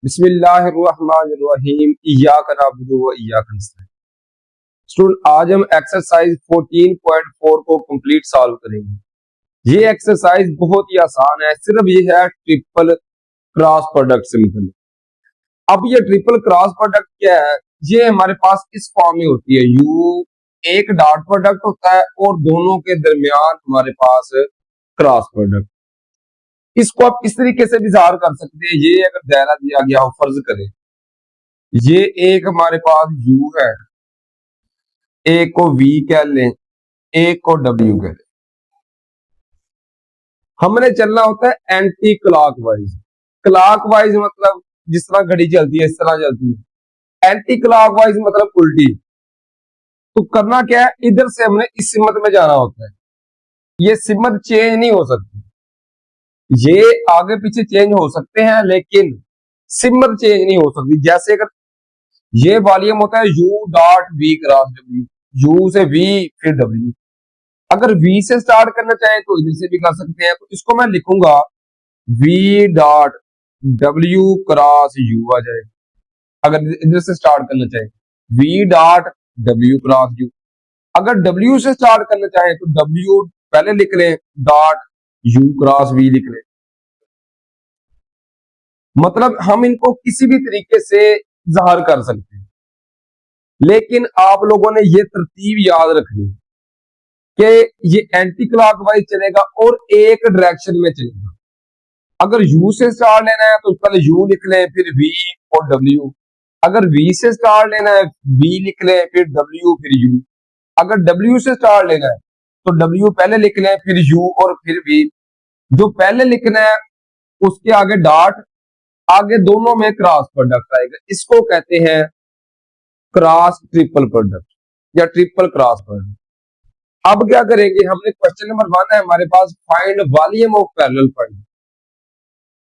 बिस्मिल्लाहिर्रहमानिर्रहीम इय्याका नअबुदु व इय्याका नस्तईन। स्टूडेंट आज हम एक्सरसाइज 14.4 को कंप्लीट सॉल्व करेंगे। ये एक्सरसाइज बहुत ही आसान है, सिर्फ ये है ट्रिपल क्रॉस प्रोडक्ट से मतलब। अब ये ट्रिपल क्रॉस प्रोडक्ट क्या है, ये हमारे पास इस फॉर्म में होती है। यू एक डॉट प्रोडक्ट होता है और दोनों के दरमियान हमारे पास क्रॉस प्रोडक्ट। इसको आप इस तरीके से भी ज़ाहिर कर सकते हैं। ये अगर दायरा दिया गया हो, फर्ज करें ये एक हमारे पास u है, एक को v कह लें, एक को w कह लें। हमने चलना होता है एंटी क्लॉकवाइज। क्लॉकवाइज मतलब जिस तरह घड़ी चलती है इस तरह चलती है। एंटी क्लॉकवाइज मतलब उल्टी। तो करना क्या है, इधर से हमने इस सिमत में जाना होता है। ये सिमत चेंज नहीं हो सकती, ये आगे पीछे चेंज हो सकते हैं लेकिन सिमत चेंज नहीं हो सकती। जैसे अगर ये वॉल्यूम होता है u dot v cross w, u से v फिर w। अगर v से स्टार्ट करना चाहे तो इधर से भी कर सकते हैं। तो इसको मैं लिखूंगा v dot w cross u आ जाएगा। अगर इधर से स्टार्ट करना चाहे v dot w cross u। अगर w से स्टार्ट करना चाहे तो w पहले लिख लें डॉट u क्रॉस v लिख लें। मतलब हम इनको किसी भी तरीके से ज़ाहिर कर सकते हैं, लेकिन आप लोगों ने ये तरतीब याद रखनी कि ये एंटी क्लॉकवाइज चलेगा और एक डायरेक्शन में चलेगा। अगर u से स्टार्ट लेना है तो पहले u लिख लें फिर v और w। अगर v से स्टार्ट लेना है v लिख लें फिर w फिर u। अगर w से स्टार्ट लेना है तो w पहले लिख लें फिर u और फिर v। जो पहले लिखना है उसके आगे डॉट, आगे दोनों में क्रॉस प्रोडक्ट आएगा। इसको कहते हैं क्रॉस ट्रिपल प्रोडक्ट या ट्रिपल क्रॉस प्रोडक्ट। अब क्या करेंगे, हमने क्वेश्चन नंबर 1 है हमारे पास, find volume of parallel pipe.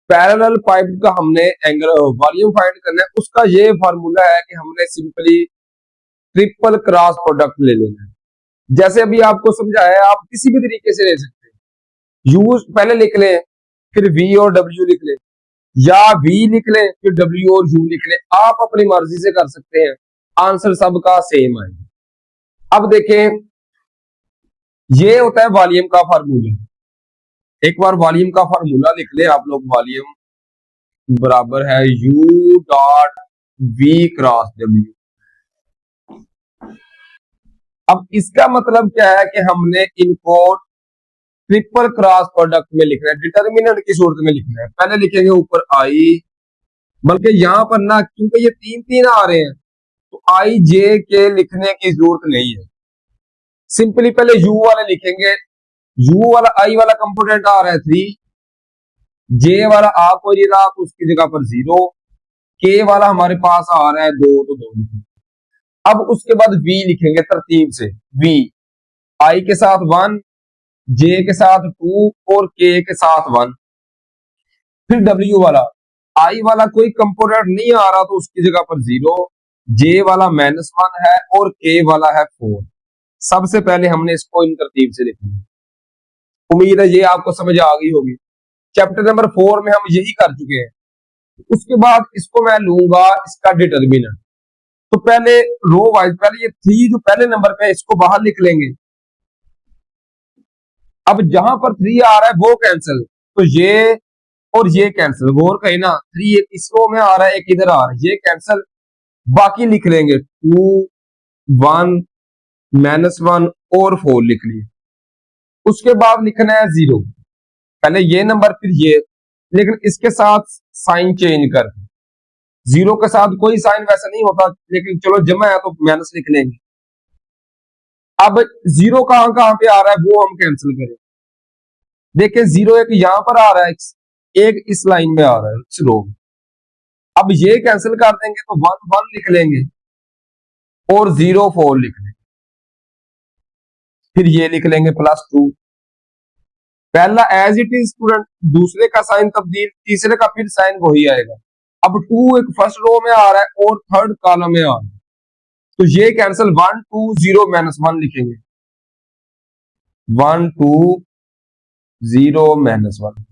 Parallel pipe का हमने एंगल वॉल्यूम फाइंड करना है। उसका ये फार्मूला है कि हमने सिंपली ट्रिपल क्रॉस प्रोडक्ट ले लेना है। जैसे अभी आपको समझाया, आप किसी भी तरीके से ले सकते हैं। यू पहले लिख लें फिर वी और डब्ल्यू लिख लें, या v लिख लें फिर w और u लिख लें। आप अपनी मर्जी से कर सकते हैं, आंसर सबका सेम आएगा। अब देखें, ये होता है वॉल्यूम का फार्मूला। एक बार वॉल्यूम का फार्मूला लिख लें आप लोग। वॉल्यूम बराबर है u dot v cross w। अब इसका मतलब क्या है कि हमने इनको ट्रिपल क्रॉस प्रोडक्ट में लिखना है, डिटर्मिनेंट की सूरत में लिखना है। पहले लिखेंगे ऊपर आई, बल्कि यहां पर ना, क्योंकि ये तीन तीन आ रहे हैं तो आई जे के लिखने की जरूरत नहीं है। सिंपली पहले यू वाले लिखेंगे। यू वाला आई वाला कंपोनेंट आ रहा है 3, जे वाला आ कोई नहीं रहा तो उसकी जगह पर 0, के वाला हमारे पास आ रहा है 2 तो 2 लिखेंगे। अब उसके बाद वी लिखेंगे तरतीब से। वी आई के साथ 1, जे के साथ 2 और के के साथ 1। फिर डब्ल्यू वाला, आई वाला कोई कंपोनेंट नहीं आ रहा तो उसकी जगह पर 0, जे वाला -1 है और के वाला है 4। सबसे पहले हमने इसको इन तरतीब से लिखना है। उम्मीद है ये आपको समझ आ गई होगी। चैप्टर नंबर 4 में हम यही कर चुके हैं। उसके बाद इसको मैं लूंगा इसका डिटर्मिनेंट। तो पहले रो वाइज, पहले ये 3 जो पहले नंबर पे है इसको बाहर लिख लेंगे। अब जहां पर 3 आ रहा है वो कैंसिल, तो ये और ये कैंसिल। गौर करें ना, 3 एक इस रो में आ रहा है एक इधर आ रहा है, ये कैंसिल। बाकी लिख लेंगे 2 1 -1 और 4 लिख लिए। उसके बाद लिखना है 0, पहले ये नंबर फिर ये, लेकिन इसके साथ साइन चेंज कर। 0 के साथ कोई साइन वैसा नहीं होता, लेकिन चलो जमा है तो माइनस लिख लेंगे। अब 0 कहां कहां पे आ रहा है वो हम कैंसिल करें। देखिए 0 एक यहां पर आ रहा है, एक इस लाइन में आ रहा है इस रो में। अब ये कैंसिल कर देंगे तो 1 1 लिख लेंगे और 0 4 लिख लेंगे। फिर ये लिख लेंगे +2। पहला एज इट इज स्टूडेंट, दूसरे का साइन तब्दील, तीसरे का फिर साइन वही आएगा। अब 2 एक फर्स्ट रो में आ रहा है और थर्ड कॉलम में आ रहा है, तो ये कैंसिल 1 2 0 -1 लिखेंगे। 1 2 0 -1।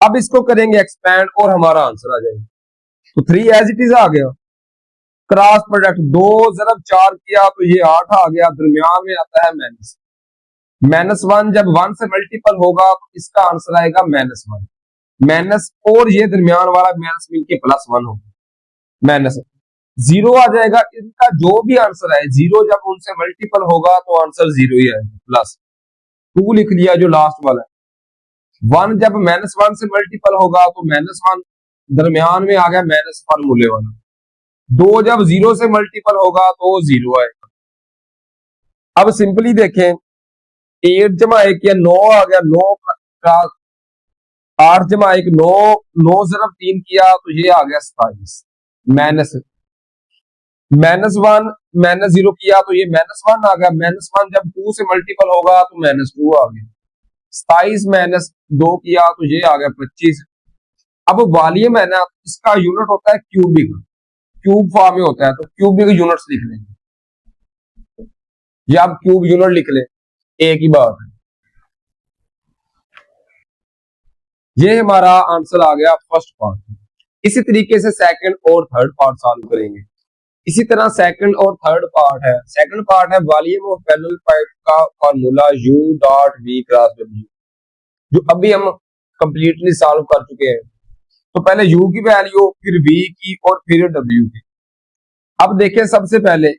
अब इसको करेंगे एक्सपैंड और हमारा आंसर आ जाएगा। तो 3 एज इट इज आ गया। क्रॉस प्रोडक्ट 2 जरब 4 किया तो ये 8 आ गया, दरमियान में आता है माइनस। -1 जब 1 से मल्टीपल होगा तो इसका आंसर आएगा -1। माइनस और ये दरमियान वाला माइनस मिलके +1 होगा। माइनस 0 आ जाएगा। इनका जो भी आंसर है 0 जब उनसे मल्टीपल होगा तो आंसर 0 ही आएगा। +2 लिख लिया जो लास्ट वाला है। 1 जब -1 से मल्टीपल होगा तो -1, दरमियान में आ गया माइनस फार्मूले वाला। 2 जब 0 से मल्टीपल होगा तो 0 आएगा। अब सिंपली देखें, 8 जमा 1 या 9 आ गया। 9 का 8 जमा 1 9, 9 जरब 3 किया तो ये आ गया 27। माइनस -1 -0 किया तो ये -1 आ गया। -1 जब 2 से मल्टीपल होगा तो -2 आ गया। 27 -2 किया तो ये आ गया 25। अब वॉल्यूम है ना, इसका यूनिट होता है क्यूबिक, क्यूब फॉर्म में होता है, तो क्यूबिक यूनिट्स लिख लेंगे या आप क्यूब यूनिट लिख ले, एक ही बात है। ये हमारा आंसर आ गया फर्स्ट पार्ट। इसी तरीके से सेकंड और थर्ड पार्ट सॉल्व करेंगे। इसी तरह सेकंड और थर्ड पार्ट है। सेकंड पार्ट है वॉल्यूम ऑफ पैरेलल पाइप का formula U dot V cross W, जो अभी हम कंप्लीटली सॉल्व कर चुके हैं। तो पहले U की वैल्यू, फिर V की और फिर W की। अब देखें, सबसे पहले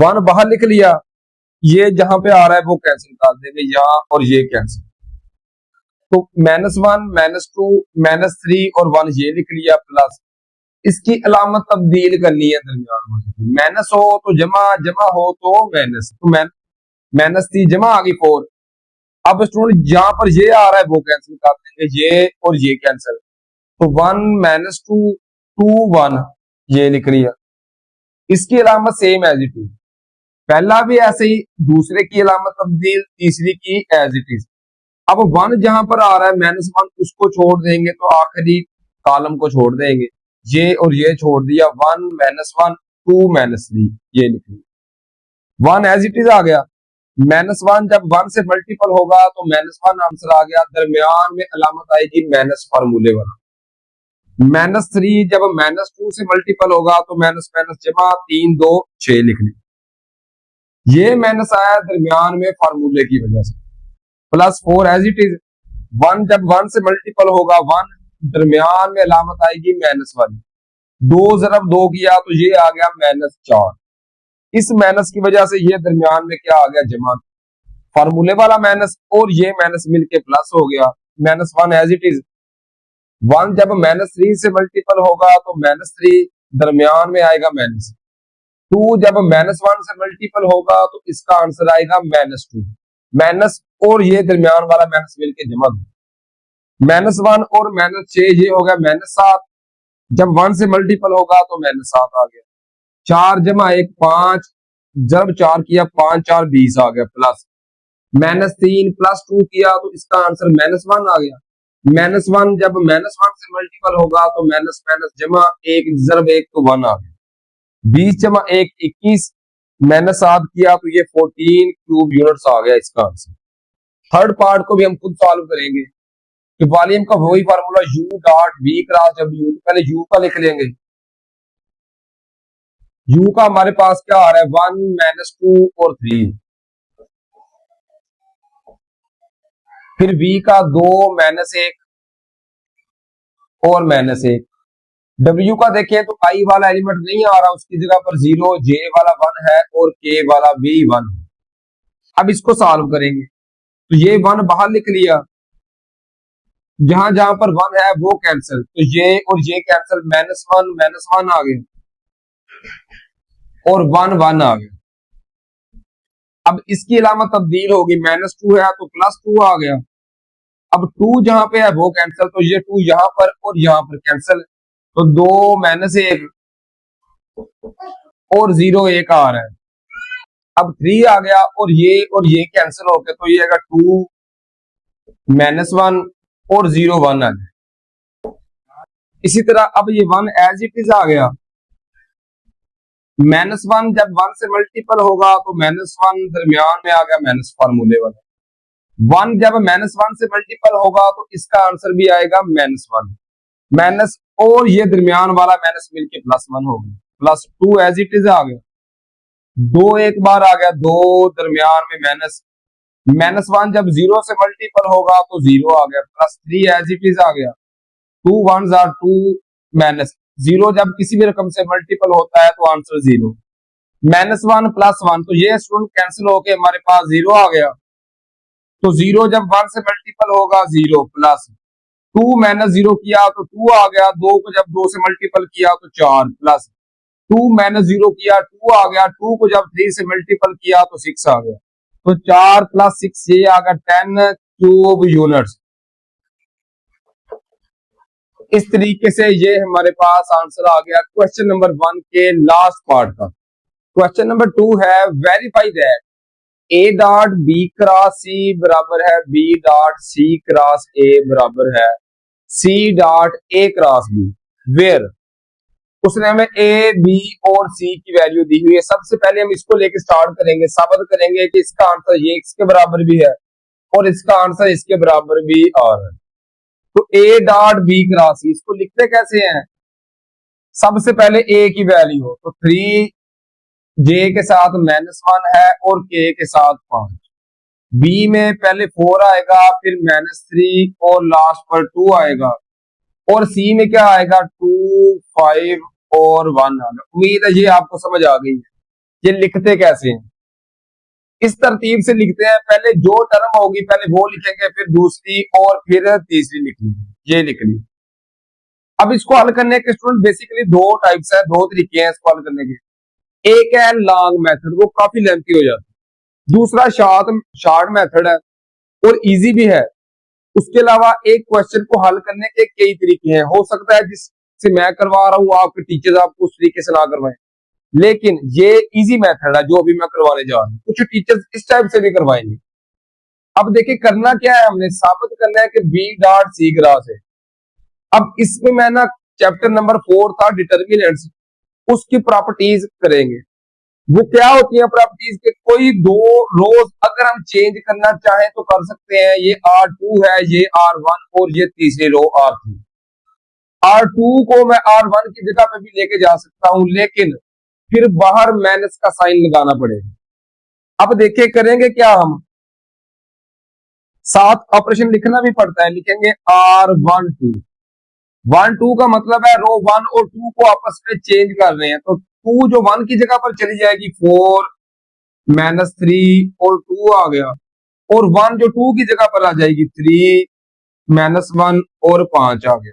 1 बाहर लिख लिया, ये जहां पे आ रहा है वो कैंसिल कर देंगे यहाँ, और ये कैंसिल। तो -1 -2 -3 और 1 ये लिख लिया, प्लस इसकी अलामत तब्दील करनी है दरमियान में। माइनस हो तो जमा, जमा हो तो माइनस, तो -3 जमा आ गई 4। अब स्टूडेंट जहां पर ये आ रहा है वो कैंसिल कर देंगे, ये और ये कैंसिल। तो 1 -2 2 1 ये लिख लिया। इसकी अलामत सेम एज इट इज, पहला भी ऐसे ही, दूसरे की अलामत तब्दील, तीसरी की एज इट इज। अब 1 जहां पर आ रहा है -1 उसको छोड़ देंगे तो आखिरी कॉलम को छोड़ देंगे, ये और ये छोड़ दिया। 1 -1 2 -3 ये लिख लिया। 1 एज इट इज आ गया। -1 जब 1 से मल्टीपल होगा तो -1 आंसर आ गया, दरमियान में अलामत आएगी माइनस फार्मूले वाला। -3 जब -2 से मल्टीपल होगा तो माइनस माइनस जमा, 3 2 6 लिख लिया। ये माइनस आया दरमियान में फार्मूले की वजह से। +4 एज इट इज। 1 जब 1 से मल्टीपल होगा 1, दरमियान में अलामत आएगी माइनस वाली। 2 जरब 2 किया तो ये आ गया -4। इस माइनस की वजह से ये दरमियान में क्या आ गया, जमा, फार्मूले वाला माइनस और ये माइनस मिलके प्लस हो गया। -1 एज इट इज। 1 जब -3 से मल्टीपल होगा तो -3, दरमियान में आएगा माइनस। 2 जब -1 से मल्टीपल होगा तो इसका आंसर आएगा -2। माइनस और ये दरमियान वाला माइनस मिलके जमा, -1 और -6 ये हो गया -7। जब 1 से मल्टीपल होगा तो -7 आ गया। 4 जमा 1 5, जब 4 किया 5 4 20 आ गया, प्लस -3 +2 किया तो इसका आंसर -1 आ गया। -1 जब -1 से मल्टीपल होगा तो माइनस माइनस जमा 1 जरब 1 तो 1 आ गया। 20 जमा 1 21, -7 किया तो ये 14 क्यूब यूनिट्स आ गया इसका आंसर। थर्ड पार्ट को भी हम खुद सॉल्व करेंगे। तो वॉल्यूम का वही formula U dot V cross W, पहले U का लिख लेंगे। U का हमारे पास क्या आ रहा है, 1 -2 और 3। फिर V का 2 -1 और -1। W का देखें तो I वाला एलिमेंट नहीं आ रहा, उसकी जगह पर 0, J वाला 1 है और K वाला भी 1 है। अब इसको सॉल्व करेंगे तो ये 1 बाहर लिख लिया, जहां जहां पर 1 है वो कैंसिल, तो ये और ये कैंसिल, -1 आ गया और 1 आ गया। अब इसकी अलामत तब्दील होगी, -2 है तो +2 आ गया। अब 2 जहां पे है वो कैंसिल, तो ये 2 यहां पर और यहां पर कैंसिल, तो 2 -1 और 0 1 आ रहा है। अब 3 आ गया और ये कैंसिल होके तो ये आएगा 2 -1 और 0 1 आ गया। इसी तरह अब ये 1 एज इट इज आ गया। -1 जब 1 से मल्टीपल होगा तो -1 दरमियान में आ गया माइनस फार्मूले वाला। 1 जब -1 से मल्टीपल होगा तो इसका आंसर भी आएगा -1। माइनस और ये दरमियान वाला माइनस मिलके +1 हो गया, +2 एज इट इज आ गया, 2 एक बार आ गया, 2 दरमियान में माइनस, -1 जब 0 से मल्टीपल होगा तो 0 आ गया, +3 एज इट इज आ गया, 2 1s आर 2, -0 जब किसी भी रकम से मल्टीपल होता है तो आंसर 0, -1 +1 तो ये स्टूडेंट कैंसिल होके हमारे पास 0 आ गया, तो 0 जब 1 से मल्टीपल होगा 0, प्लस 2 -0 किया तो 2 आ गया, 2 को जब 2 से मल्टीपल किया तो 4, प्लस 2 -0 किया 2 आ गया, 2 को जब 3 से मल्टीपल किया तो 6 आ गया, तो 4 + 6 ये आ गया 10 क्यूब यूनिट्स। इस तरीके से ये हमारे पास आंसर आ गया क्वेश्चन नंबर 1 के लास्ट पार्ट का। क्वेश्चन नंबर 2 है verify that A dot B cross C बराबर है B dot C cross A बराबर है C dot A cross B, where उसने हमें A, B और C की वैल्यू दी हुई है। सबसे पहले हम इसको लेके स्टार्ट करेंगे, साबित करेंगे कि इसका आंसर ये इसके बराबर भी है और इसका आंसर इसके बराबर भी आ रहा है। तो A dot B cross C इसको लिखते कैसे हैं, सबसे पहले A की वैल्यू हो तो 3 J के साथ -1 है और K के साथ 5, B में पहले 4 आएगा, फिर -3 और लास्ट पर 2 आएगा, और C में क्या आएगा 2 5 और 1 आएगा। उम्मीद है ये आपको समझ आ गई है। ये लिखते कैसे हैं, इस तरतीब से लिखते हैं, पहले जो टर्म होगी पहले वो लिखेंगे, फिर दूसरी और फिर तीसरी लिखनी, ये लिख ली। अब इसको हल करने के स्टूडेंट बेसिकली दो टाइप्स है, दो तरीके हैं इसको हल करने के। एक है लॉन्ग मेथड, वो काफी लेंथी हो जाती है, दूसरा शॉर्ट मेथड है और इजी भी है। उसके अलावा एक क्वेश्चन को हल करने के कई तरीके हैं, हो सकता है जिससे मैं करवा रहा हूं आपके टीचर्स आपको उस तरीके से ना करवाएं, लेकिन ये इजी मेथड है जो अभी मैं करवाने जा रहा हूं, कुछ टीचर्स इस टाइप से भी करवाएंगे। अब देखिए करना क्या है, हमने साबित करना है कि B डॉट C क्रॉस है। अब इसमें मैं ना चैप्टर नंबर 4 था डिटर्मिनेंट्स, उसकी प्रॉपर्टीज करेंगे। वो क्या होती है प्रॉपर्टीज के, कोई दो रोज अगर हम चेंज करना चाहें तो कर सकते हैं, ये R2 है, ये R1 और ये तीसरी रो R3। R2 को मैं R1 की जगह पे भी लेके जा सकता हूं, लेकिन फिर बाहर माइनस का साइन लगाना पड़ेगा। अब देखिए करेंगे क्या, हम साथ ऑपरेशन लिखना भी पड़ता है, लिखेंगे R1 2, 1 2 का मतलब है रो 1 और 2 को आपस में चेंज कर रहे हैं, तो 2 जो 1 की जगह पर चली जाएगी 4 -3 और 2 आ गया, और 1 जो 2 की जगह पर आ जाएगी 3 -1 और 5 आ गया।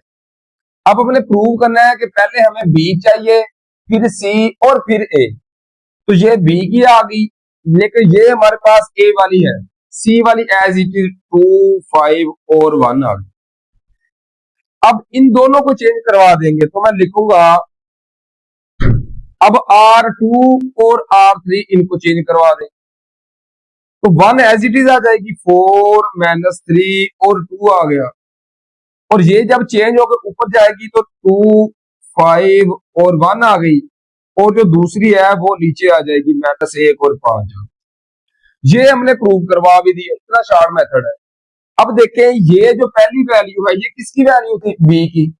अब हमने प्रूव करना है कि पहले हमें B चाहिए, फिर C और फिर A, तो ये B की आ गई, लेकिन ये हमारे पास A वाली है, C वाली एज इट इज 2 5 और 1 आ गई। अब इन दोनों को चेंज करवा देंगे, तो मैं लिखूंगा अब R2 और R3 इनको चेंज करवा दें, तो 1 एज इट इज आ जाएगी, 4 -3 और 2 आ गया, और ये जब चेंज होकर ऊपर जाएगी तो 2 5 और 1 आ गई, और जो दूसरी है वो नीचे आ जाएगी -1 और 5। ये हमने प्रूव करवा भी दिया, इतना शॉर्ट मेथड है। अब देखें ये जो पहली वैल्यू है ये किसकी वैल्यू थी, B की,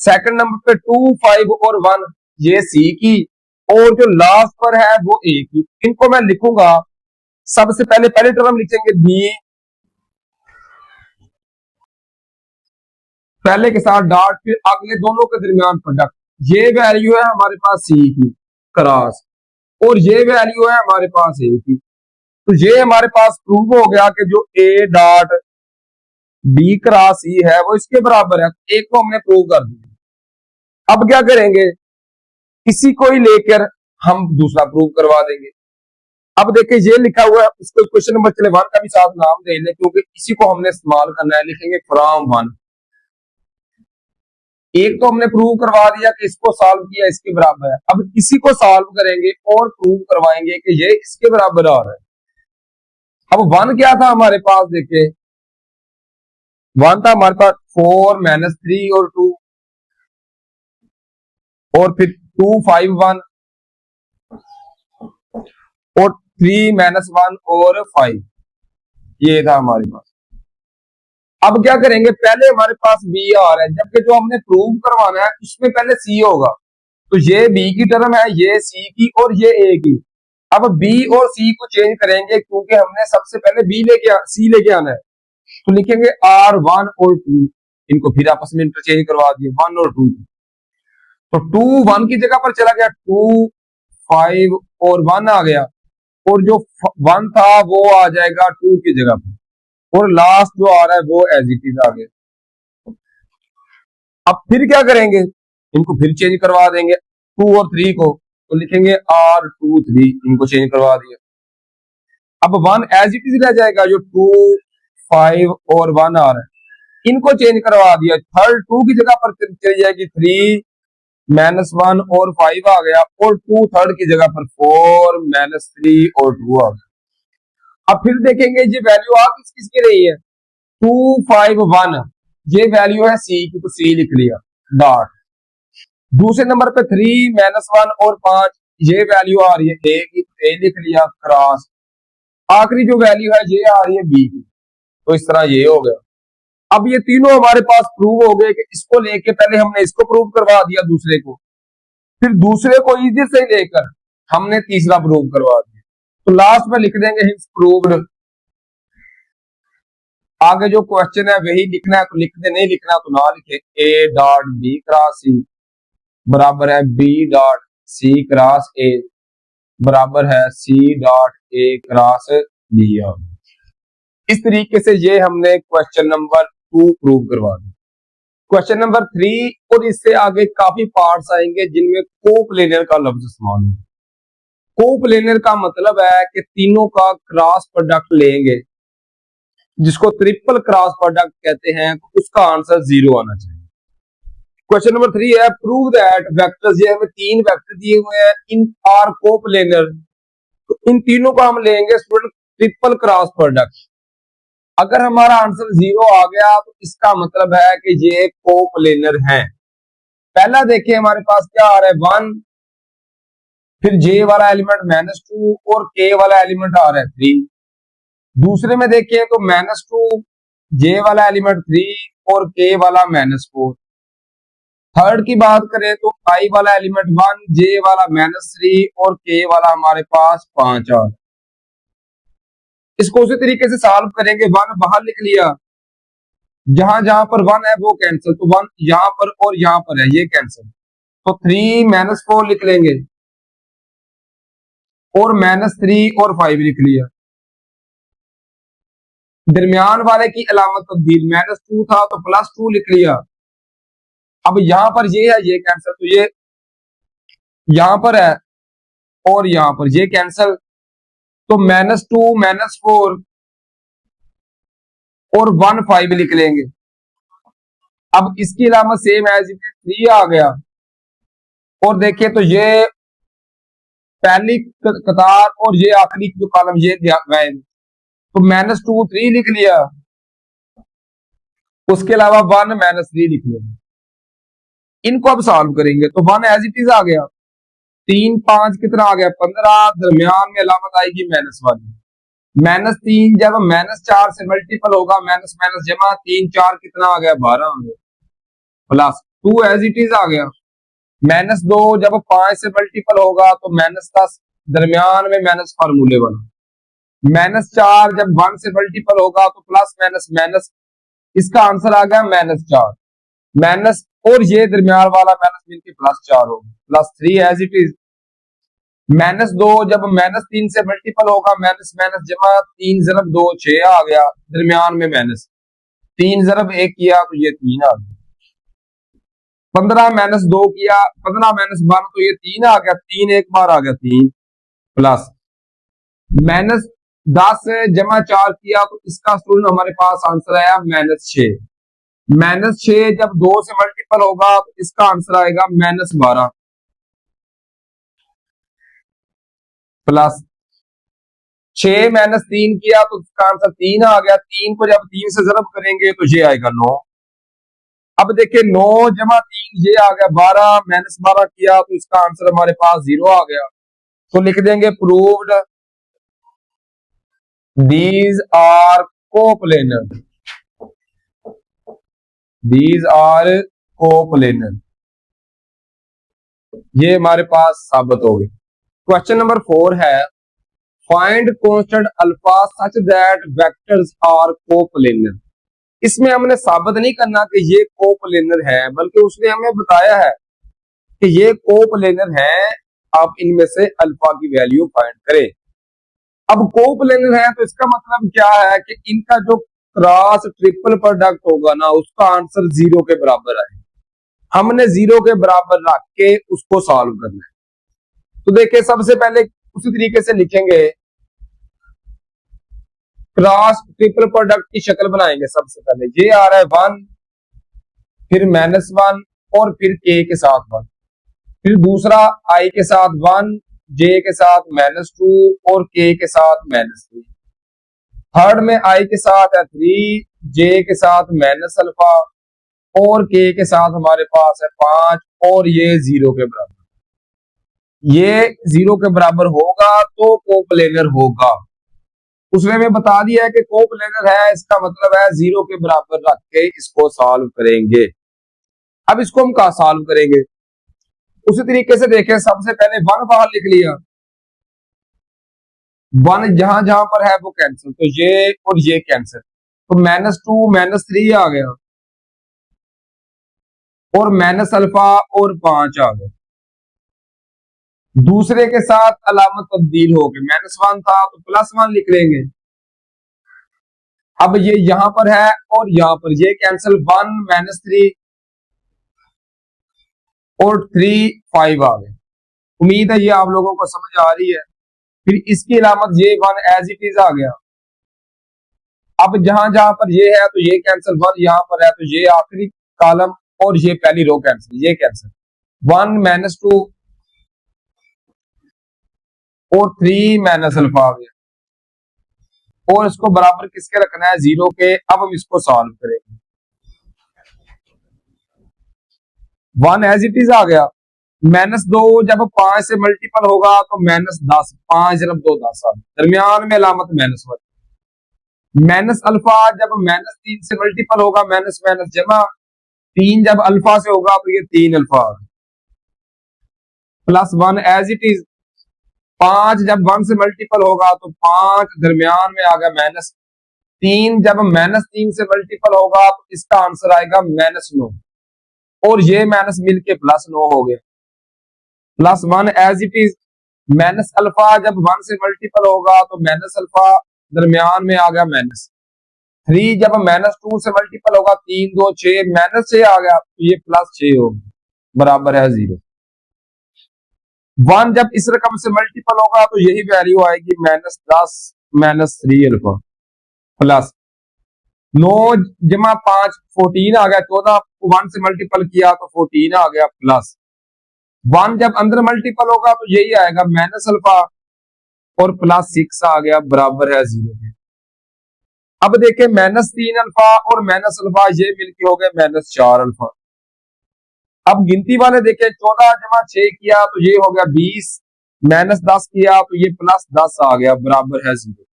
सेकंड नंबर पे 2 5 और 1 ये C की, और जो लास्ट पर है वो A की। इनको मैं लिखूंगा, सबसे पहले पहले टर्म लिखेंगे B पहले के साथ डॉट, फिर अगले दोनों के दरमियान प्रोडक्ट, ये वैल्यू है हमारे पास C की क्रॉस, और ये वैल्यू है हमारे पास A की। तो ये हमारे पास प्रूव हो गया कि जो A dot B cross C है वो इसके बराबर है, एक को हमने प्रूव कर दिया। अब क्या करेंगे, इसी को ही लेकर हम दूसरा प्रूव करवा देंगे। अब देखिए ये लिखा हुआ है, उसको क्वेश्चन नंबर चले 1 का भी साथ नाम दे लें, क्योंकि इसी को हमने इस्तेमाल करना है, लिखेंगे फ्रॉम 1। एक तो हमने प्रूव करवा दिया कि इसको सॉल्व किया इसके बराबर है, अब इसी को सॉल्व करेंगे और प्रूव करवाएंगे कि ये इसके बराबर आ रहा है। अब 1 क्या था हमारे पास, देखिए 1 था हमारे पास 4 -3 और 2, और फिर 2 5 1 और 3 -1 और 5, ये था हमारे पास। अब क्या करेंगे, पहले हमारे पास बी आ रहा है, जबकि जो हमने प्रूव करवाना है उसमें पहले सी होगा। तो ये बी की टर्म है, ये सी की और ये ए की। अब बी और सी को चेंज करेंगे क्योंकि हमने सबसे पहले सी लेके आना है। तो लिखेंगे R1 और 2, इनको फिर आपस में इंटरचेंज करवा दिए 1 और 2। तो 2 1 की जगह पर चला गया, 2 5 और 1 आ गया, और जो 1 था वो आ जाएगा 2 की जगह पर, और लास्ट जो आ रहा है वो एज इट इज आ गया। अब फिर क्या करेंगे, इनको फिर चेंज करवा देंगे 2 और 3 को, तो लिखेंगे R2 3, इनको चेंज करवा दिया। अब 1 एज इट इज रह जाएगा, जो 2 5 और 1 आ रहा है, इनको चेंज करवा दिया। थर्ड 2 की जगह पर चली जाएगी 3 -1 और 5 आ गया, और 2 थर्ड की जगह पर 4 -3 और 2 आ गया। अब फिर देखेंगे ये वैल्यू आ किस किस की रही है, 2 5 1, ये वैल्यू है सी की, तो सी लिख लिया डॉट। दूसरे नंबर पे 3 -1 और 5, ये वैल्यू आ रही है ए की, तो ए लिख लिया क्रॉस। आखिरी जो वैल्यू है ये आ रही है बी की, तो इस तरह ये हो गया। अब ये तीनों हमारे पास प्रूव हो गए कि इसको लेके पहले हमने इसको प्रूव करवा दिया दूसरे को, फिर दूसरे को इधर से लेकर हमने तीसरा प्रूव करवा दिया। तो लास्ट में लिख देंगे हिंस प्रूव्ड। आगे जो क्वेश्चन है वही लिखना है तो लिख दे, नहीं लिखना तो ना लिखे। A dot B cross C बराबर है B dot C cross A बराबर है C dot A cross B. इस तरीके से ये हमने क्वेश्चन नंबर 2 प्रूव करवा दिया। क्वेश्चन नंबर 3 और इससे आगे काफी पार्ट्स आएंगे जिनमें कोप्लेनर का लफ्ज इस्तेमाल है। कोप्लेनर का मतलब है कि तीनों का क्रॉस प्रोडक्ट लेंगे, जिसको ट्रिपल क्रॉस प्रोडक्ट कहते हैं, तो उसका आंसर 0 आना चाहिए। क्वेश्चन नंबर 3 है प्रूव दैट वेक्टर्स, ये हमें 3 वेक्टर दिए हुए हैं, इन आर कोप्लेनर, तो इन तीनों का हम लेंगे स्टूडेंट ट्रिपल क्रॉस प्रोडक्ट। अगर हमारा आंसर 0 आ गया तो इसका मतलब है कि ये कोप्लेनर है। पहला देखिए हमारे पास क्या आ रहा है 1, फिर जे वाला एलिमेंट -2 और के वाला एलिमेंट आ रहा है 3। दूसरे में देखिए तो -2, जे वाला एलिमेंट 3 और के वाला -4। थर्ड की बात करें तो आई वाला एलिमेंट 1, जे वाला -3 और के वाला हमारे पास 5 आ। इसको उसी तरीके से सॉल्व करेंगे, 1 बाहर लिख लिया, जहां जहां पर 1 है वो कैंसिल, तो 1 यहां पर और यहां पर है ये कैंसिल, तो 3 -4 लिख लेंगे और -3 और 5 लिख लिया। दरमियान वाले की अलामत तब्दील, -2 था तो +2 लिख लिया। अब यहां पर ये है ये कैंसिल, तो ये यहां पर है और यहां पर ये कैंसिल, तो -2 -4 और 1 5 लिख लेंगे। अब इसकी अलामत सेम एज इट इज 3 आ गया, और देखिए तो ये पहली कतार और ये आखिरी जो कॉलम ये गए, तो -2 3 लिख लिया, उसके अलावा 1 -3 लिख लिया। इनको अब सॉल्व करेंगे तो 1 एज इट इज आ गया, 3 5 कितना आ गया 15, दरमियान में अलामत आएगी माइनस वाली, -3 जब -4 से मल्टीपल होगा, माइनस माइनस जमा, 3 4 कितना आ गया 12 आ गया, +2 एज इट इज आ गया। -2 जब 5 से मल्टीपल होगा तो -10, दरमियान में माइनस फार्मूले वाला, -4 जब 1 से मल्टीपल होगा तो प्लस माइनस माइनस, इसका आंसर आ गया -4, माइनस और ये दरमियान वाला माइनस मिलकर +4 होगा, +3 एज इट इज। -2 जब -3 से मल्टीपल होगा, माइनस माइनस जमा, 3 ज़रब 2 6 आ गया, दरमियान में माइनस, 3 ज़रब 1 किया तो ये 3 आ गया, 15 -2 किया, 15 -1 तो ये 3 आ गया, 3 एक बार आ गया 3, प्लस -10 जमा 4 किया तो इसका स्टूडेंट हमारे पास आंसर आया -6, -6 जब 2 से मल्टीपल होगा तो इसका आंसर आएगा -12, प्लस 6 -3 किया तो इसका आंसर 3 आ गया, 3 को जब 3 से ज़रब करेंगे तो ये आएगा 9। अब देखिए 9 जमा 3 ये आ गया 12, -12 किया तो इसका आंसर हमारे पास 0 आ गया, तो लिख देंगे proved these are coplanar. These are coplanar, ये हमारे पास साबित हो गए। क्वेश्चन नंबर 4 है find constant alpha such that vectors are coplanar. इसमें हमने साबित नहीं करना कि ये कोप्लेनर है, बल्कि उसने हमें बताया है कि ये कोप्लेनर है, आप इनमें से अल्फा की वैल्यू फाइंड करें। अब कोप्लेनर है तो इसका मतलब क्या है कि इनका जो क्रॉस ट्रिपल प्रोडक्ट होगा ना, उसका आंसर 0 के बराबर आए। हमने 0 के बराबर रख के उसको सॉल्व करना है। तो देखिए सबसे पहले उसी तरीके से लिखेंगे, क्रॉस ट्रिपल प्रोडक्ट की शक्ल बनाएंगे। सबसे पहले ये आ रहा है 1, फिर -1 और फिर k के साथ 1, फिर दूसरा i के साथ 1, j के साथ -2 और k के साथ -3। थर्ड में i के साथ है 3, j के साथ माइनस अल्फा और k के साथ हमारे पास है 5 और ये 0 के बराबर। ये 0 के बराबर होगा तो कोप्लेनर होगा। उसने हमें बता दिया है कि कोप्लेनर है, इसका मतलब है 0 के बराबर रख के इसको सॉल्व करेंगे। अब इसको हम कहा सॉल्व करेंगे, उसी तरीके से देखें। सबसे पहले 1 बाहर लिख लिया, 1 जहां जहां पर है वो कैंसिल, तो ये और ये कैंसिल, तो -2 -3 आ गया और माइनस अल्फा और 5 आ गया। दूसरे के साथ अलामत तब्दील हो गई, -1 था तो +1 लिख लेंगे। अब ये यहां पर है और यहां पर ये कैंसिल, 1 -3 और 3 5 आ गए। उम्मीद है ये आप लोगों को समझ आ रही है। फिर इसकी अलामत ये 1 एज इट इज आ गया। अब जहां जहां पर ये है तो ये कैंसिल, 1 यहां पर है तो ये आखिरी कॉलम और ये पहली रो कैंसिल, ये कैंसिल, 1 -2 और 3 माइनस अल्फा आ गया। और इसको बराबर किसके रखना है, 0 के। अब हम इसको सॉल्व करेंगे। 1 एज इट इज आ गया, -2 जब 5 से मल्टीपल होगा तो -10, 5 जब 2 10 आ गया, दरमियान में अलामत -1। माइनस अल्फा जब -3 से मल्टीपल होगा, माइनस माइनस जमा, 3 जब अल्फा से होगा तो ये 3 अल्फा, +1 एज इट इज। 5 जब 1 से मल्टीपल होगा तो 5 दरमियान में आ गया -3 जब -3 से मल्टीपल होगा तो इसका आंसर आएगा -9 और ये माइनस मिलके +9 हो गया। +1 as it is, minus alpha जब 1 से मल्टीपल होगा तो माइनस अल्फा दरमियान में आ गया -3 जब -2 से मल्टीपल होगा, 3 2 6 -6 आ गया तो ये +6 हो गया, बराबर है 0। 1 जब इस रकम से मल्टीपल होगा तो यही वैल्यू आएगी -10 -3 अल्फा, प्लस 9 जमा 5 14 आ गया, 14 1 से मल्टीपल किया तो 14 आ गया, प्लस 1 जब अंदर मल्टीपल होगा तो यही आएगा माइनस अल्फा और +6 आ गया, बराबर है 0 के। अब देखें -3 अल्फा और माइनस अल्फा ये मिलके हो गए -4 अल्फा। अब गिनती वाले देखें, 14 जमा 6 किया तो ये हो गया 20, -10 किया तो ये +10 आ गया, बराबर है 0।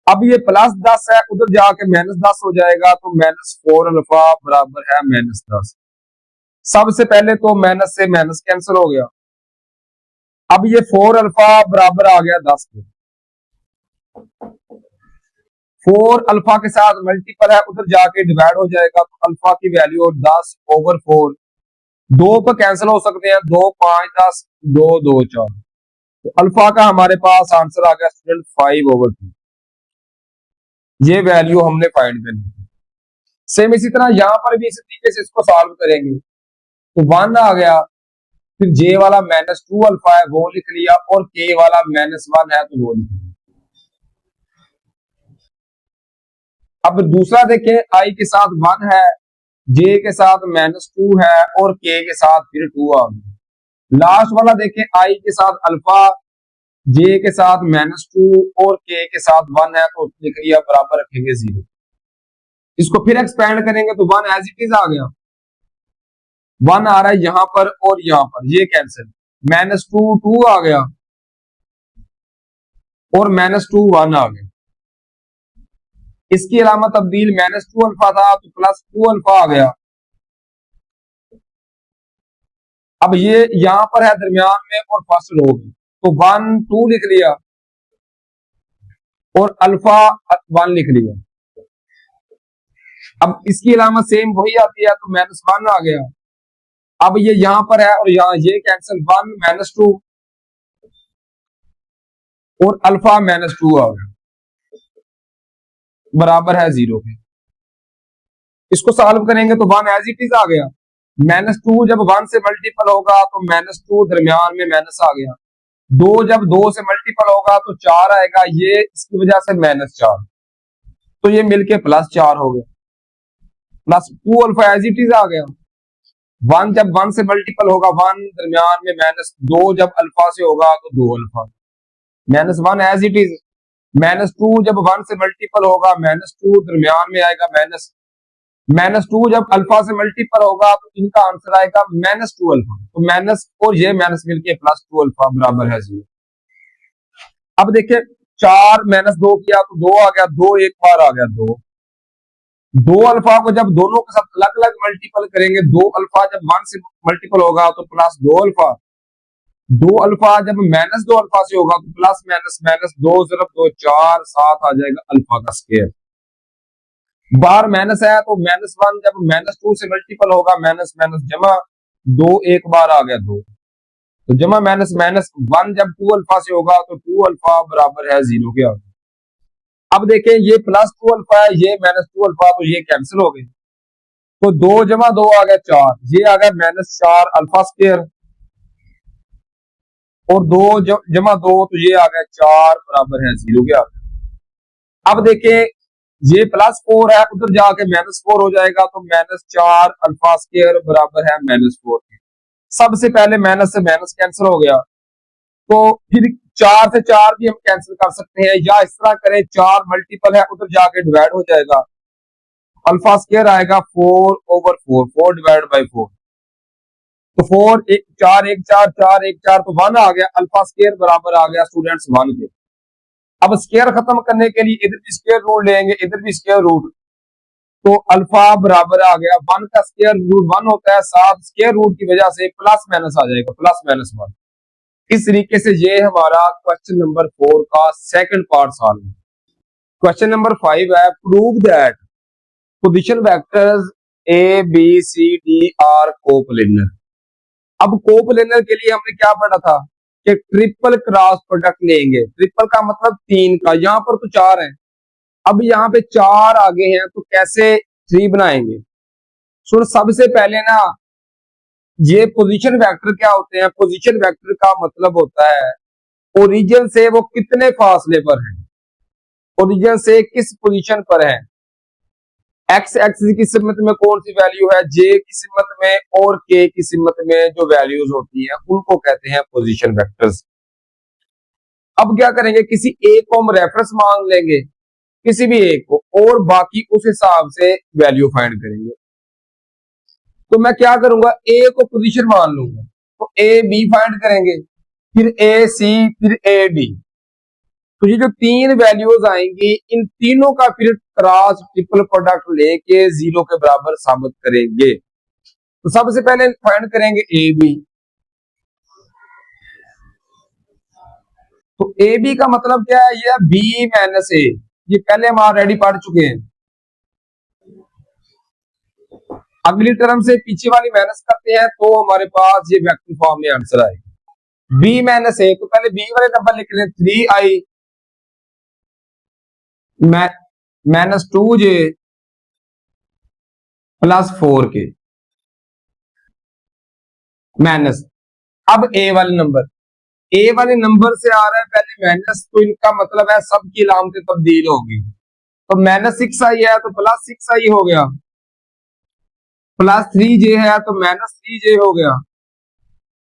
अब ये +10 है, उधर जाके -10 हो जाएगा तो -4 अल्फा बराबर है -10। सबसे पहले तो माइनस से माइनस कैंसिल हो गया। अब ये 4 अल्फा बराबर आ गया 10 के। 4 अल्फा के साथ मल्टीपल है, उधर जाके डिवाइड हो जाएगा तो अल्फा की वैल्यू 10/4, 2 पर कैंसिल हो सकते हैं, 2 5 10, 2 2 4, तो अल्फा का हमारे पास आंसर आ गया स्टूडेंट 5/2। ये वैल्यू हमने फाइंड करनी है। सेम इसी तरह यहां पर भी इसी तरीके से इसको सॉल्व करेंगे, तो 1 आ गया, फिर जे वाला -2 अल्फा है वो लिख लिया और के वाला -1 है तो वो लिख लिया। अब दूसरा देखें, आई के साथ 1 है, जे के साथ -2 है और के के साथ फिर 2 आ गया। लास्ट वाला देखें, आई के साथ अल्फा, जे के साथ -2 और के साथ 1 है तो लिख लिया, बराबर रखेंगे 0। इसको फिर एक्सपेंड करेंगे तो 1 एज इट इज आ गया, 1 आ रहा है यहां पर और यहां पर, ये कैंसिल, -2 2 आ गया और -2 1 आ गया। इसकी अलामत तब्दील -2 अल्फा था तो +2 अल्फा आ गया। अब ये यहां पर है दरमियान में और फर्स्ट रो में, तो 1 2 लिख लिया और अल्फा 1 लिख लिया। अब इसकी अलामत सेम वही आती है तो -1 आ गया। अब ये यहां पर है और यहां ये कैंसिल, 1 -2 और अल्फा -2 आ गया, बराबर है 0 के। इसको सॉल्व करेंगे तो 1 एज इट इज आ गया। -2 जब 1 से मल्टीपल होगा तो -2 दरमियान में माइनस आ गया। 2 जब 2 से मल्टीपल होगा तो 4 आएगा, ये इसकी वजह से -4, तो ये मिलके +4 हो गया। +2 अल्फा एज इट इज आ गया। 1 जब 1 से मल्टीपल होगा 1 दरमियान में -2 जब अल्फा से होगा तो 2 अल्फा, -1 एज इट इज। -2 जब 1 से मल्टीपल होगा -2 दरमियान में आएगा -2 जब अल्फा से मल्टीपल होगा तो इनका आंसर आएगा -2 अल्फा, तो माइनस और ये माइनस मिलके +2 अल्फा बराबर है 0। अब देखिए 4 -2 किया तो 2 आ गया, 2 एक बार आ गया 2 अल्फा को जब दोनों के साथ अलग अलग मल्टीपल करेंगे, 2 अल्फा जब 1 से मल्टीपल होगा तो +2 अल्फा, 2 अल्फा जब -2 अल्फा से होगा तो प्लस माइनस 2 ज़रब 2 4 7 आ जाएगा अल्फा का स्क्वायर। बार माइनस है तो -1 जब -2 से मल्टीपल होगा माइनस माइनस जमा 2 एक बार आ गया 2, तो जमा -1 जब 2 अल्फा से होगा तो 2 अल्फा बराबर है 0 के। आगे अब देखें ये +2 अल्फा है, ये -2 अल्फा, तो ये कैंसिल हो गए, तो 2 जमा 2 आ गया 4, ये आ गया -4 अल्फा स्क्वायर, और 2 जमा 2 तो ये आ गया 4 बराबर है 0 के। आगे अब देखें ये +4 है, उधर जाके -4 हो जाएगा, तो -4 अल्फा स्क्वायर बराबर है -4 के। सबसे पहले माइनस से माइनस कैंसिल हो गया, तो फिर 4 से 4 भी हम कैंसिल कर सकते हैं, या इस तरह करें 4 मल्टीपल है उधर जाके डिवाइड हो जाएगा, अल्फा स्क्वायर आएगा 4/4, 4 डिवाइड बाई 4, तो 4 4 1 4 4 1 4, तो 1 आ गया, अल्फा स्क्वायर बराबर आ गया स्टूडेंट्स 1 के। अब स्क्वायर खत्म करने के लिए इधर भी स्क्वायर रूट लेंगे, इधर भी स्क्वायर रूट, तो अल्फा बराबर आ गया 1 का स्क्वायर रूट 1 होता है, साथ स्क्वायर रूट की वजह से प्लस माइनस आ जाएगा, +-1। इस तरीके से ये हमारा क्वेश्चन नंबर 4 का सेकंड पार्ट सॉल्व है। क्वेश्चन नंबर 5 है, prove that position vectors A B C D are coplanar. अब कोप्लेनर के लिए हमने क्या पढ़ा था कि ट्रिपल क्रॉस प्रोडक्ट लेंगे, ट्रिपल का मतलब 3 का, यहां पर तो 4 है, अब यहाँ पे 4 आगे हैं तो कैसे 3 बनाएंगे। सुन, सबसे पहले ना ये पोजीशन वेक्टर क्या होते हैं, पोजीशन वेक्टर का मतलब होता है ओरिजिन से वो कितने फासले पर है, ओरिजिन से किस पोजीशन पर है, एक्स एक्सिस की सिमत में कौन सी वैल्यू है, जे की सिमत में और के की सिमत में जो वैल्यूज होती हैं उनको कहते हैं पोजीशन वेक्टर्स। अब क्या करेंगे, किसी एक को हम रेफरेंस मान लेंगे, किसी भी एक को, और बाकी उस हिसाब से वैल्यू फाइंड करेंगे। तो मैं क्या करूंगा, ए को पोजीशन मान लूंगा, तो ए बी फाइंड करेंगे, फिर ए सी, फिर ए डी, तो ये जो 3 वैल्यूज आएंगी इन तीनों का फिर क्रॉस ट्रिपल प्रोडक्ट लेके 0 के बराबर साबित करेंगे। तो सबसे पहले फाइंड करेंगे ए बी, तो ए बी का मतलब क्या है, ये बी माइनस ए, ये पहले हम ऑलरेडी पढ़ चुके हैं। अगली टर्म से पीछे वाली माइनस करते हैं तो हमारे पास ये वेक्टर फॉर्म में आंसर आएगा, बी माइनस ए, तो पहले बी वाले नंबर लिख लें, 3i -2j +4k माइनस। अब ए वाले नंबर, ए वाले नंबर से आ रहा है पहले माइनस, तो इनका मतलब है सबकी अलामतें तब्दील होगी, तो -6i है तो +6i हो गया, +3j है तो -3j हो गया,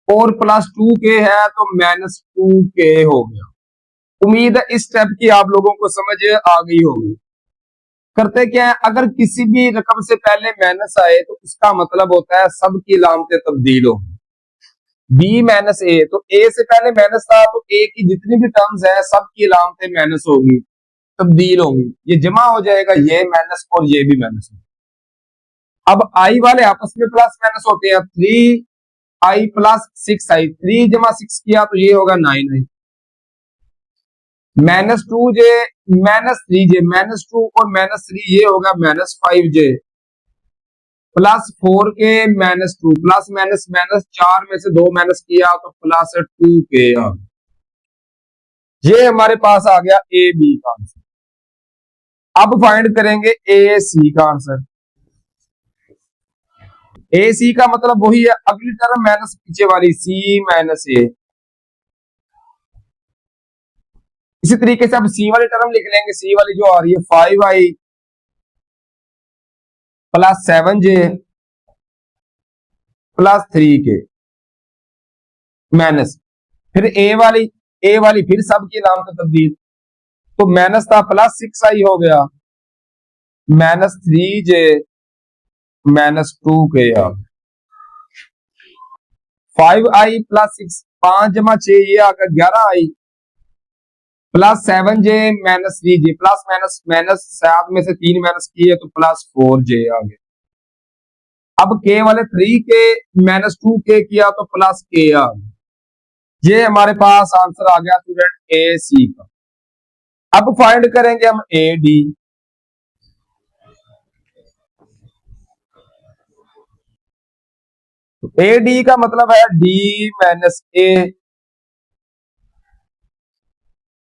और +2k है तो -2k हो गया। उम्मीद है इस स्टेप की आप लोगों को समझ आ गई होगी। करते क्या है, अगर किसी भी रकम से पहले माइनस आए तो उसका मतलब होता है सबकी अलामतें तब्दील होगी। बी माइनस ए, तो ए से पहले माइनस था तो ए की जितनी भी टर्म्स है सबकी अलामतें माइनस होगी, तब्दील होंगी, ये जमा हो जाएगा, ये माइनस और ये भी माइनस। अब आई वाले आपस में प्लस माइनस होते हैं, 3i प्लस 6i, 3 जमा 6 किया तो ये होगा 9i, -2j -3j, -2 और -3 ये होगा -5j, plus 4k -2, plus minus minus 4 में से 2 माइनस किया तो प्लस 2k आ गया। ये हमारे पास आ गया ए बी का आंसर। अब फाइंड करेंगे ए सी का आंसर। ए सी का मतलब वही है, अगली टर्म माइनस पीछे वाली सी माइनस ए। इसी तरीके से अब सी वाली टर्म लिख लेंगे, सी वाली जो आ रही है 5i plus 7j plus 3k minus, फिर ए वाली फिर सब की नाम का तब्दील, तो माइनस था प्लस 6i हो गया, -3j -2k आ गया। 5i प्लस 6, 5 जमा 6 ये आ गया 11i, plus 7j -3j, plus minus minus 7 में से 3 माइनस किए तो प्लस 4j आ गया। अब k वाले 3k -2k किया तो प्लस k आ गया। ये हमारे पास आंसर आ गया स्टूडेंट ए सी का। अब फाइंड करेंगे हम ए डी। तो ए डी का मतलब है डी माइनस ए।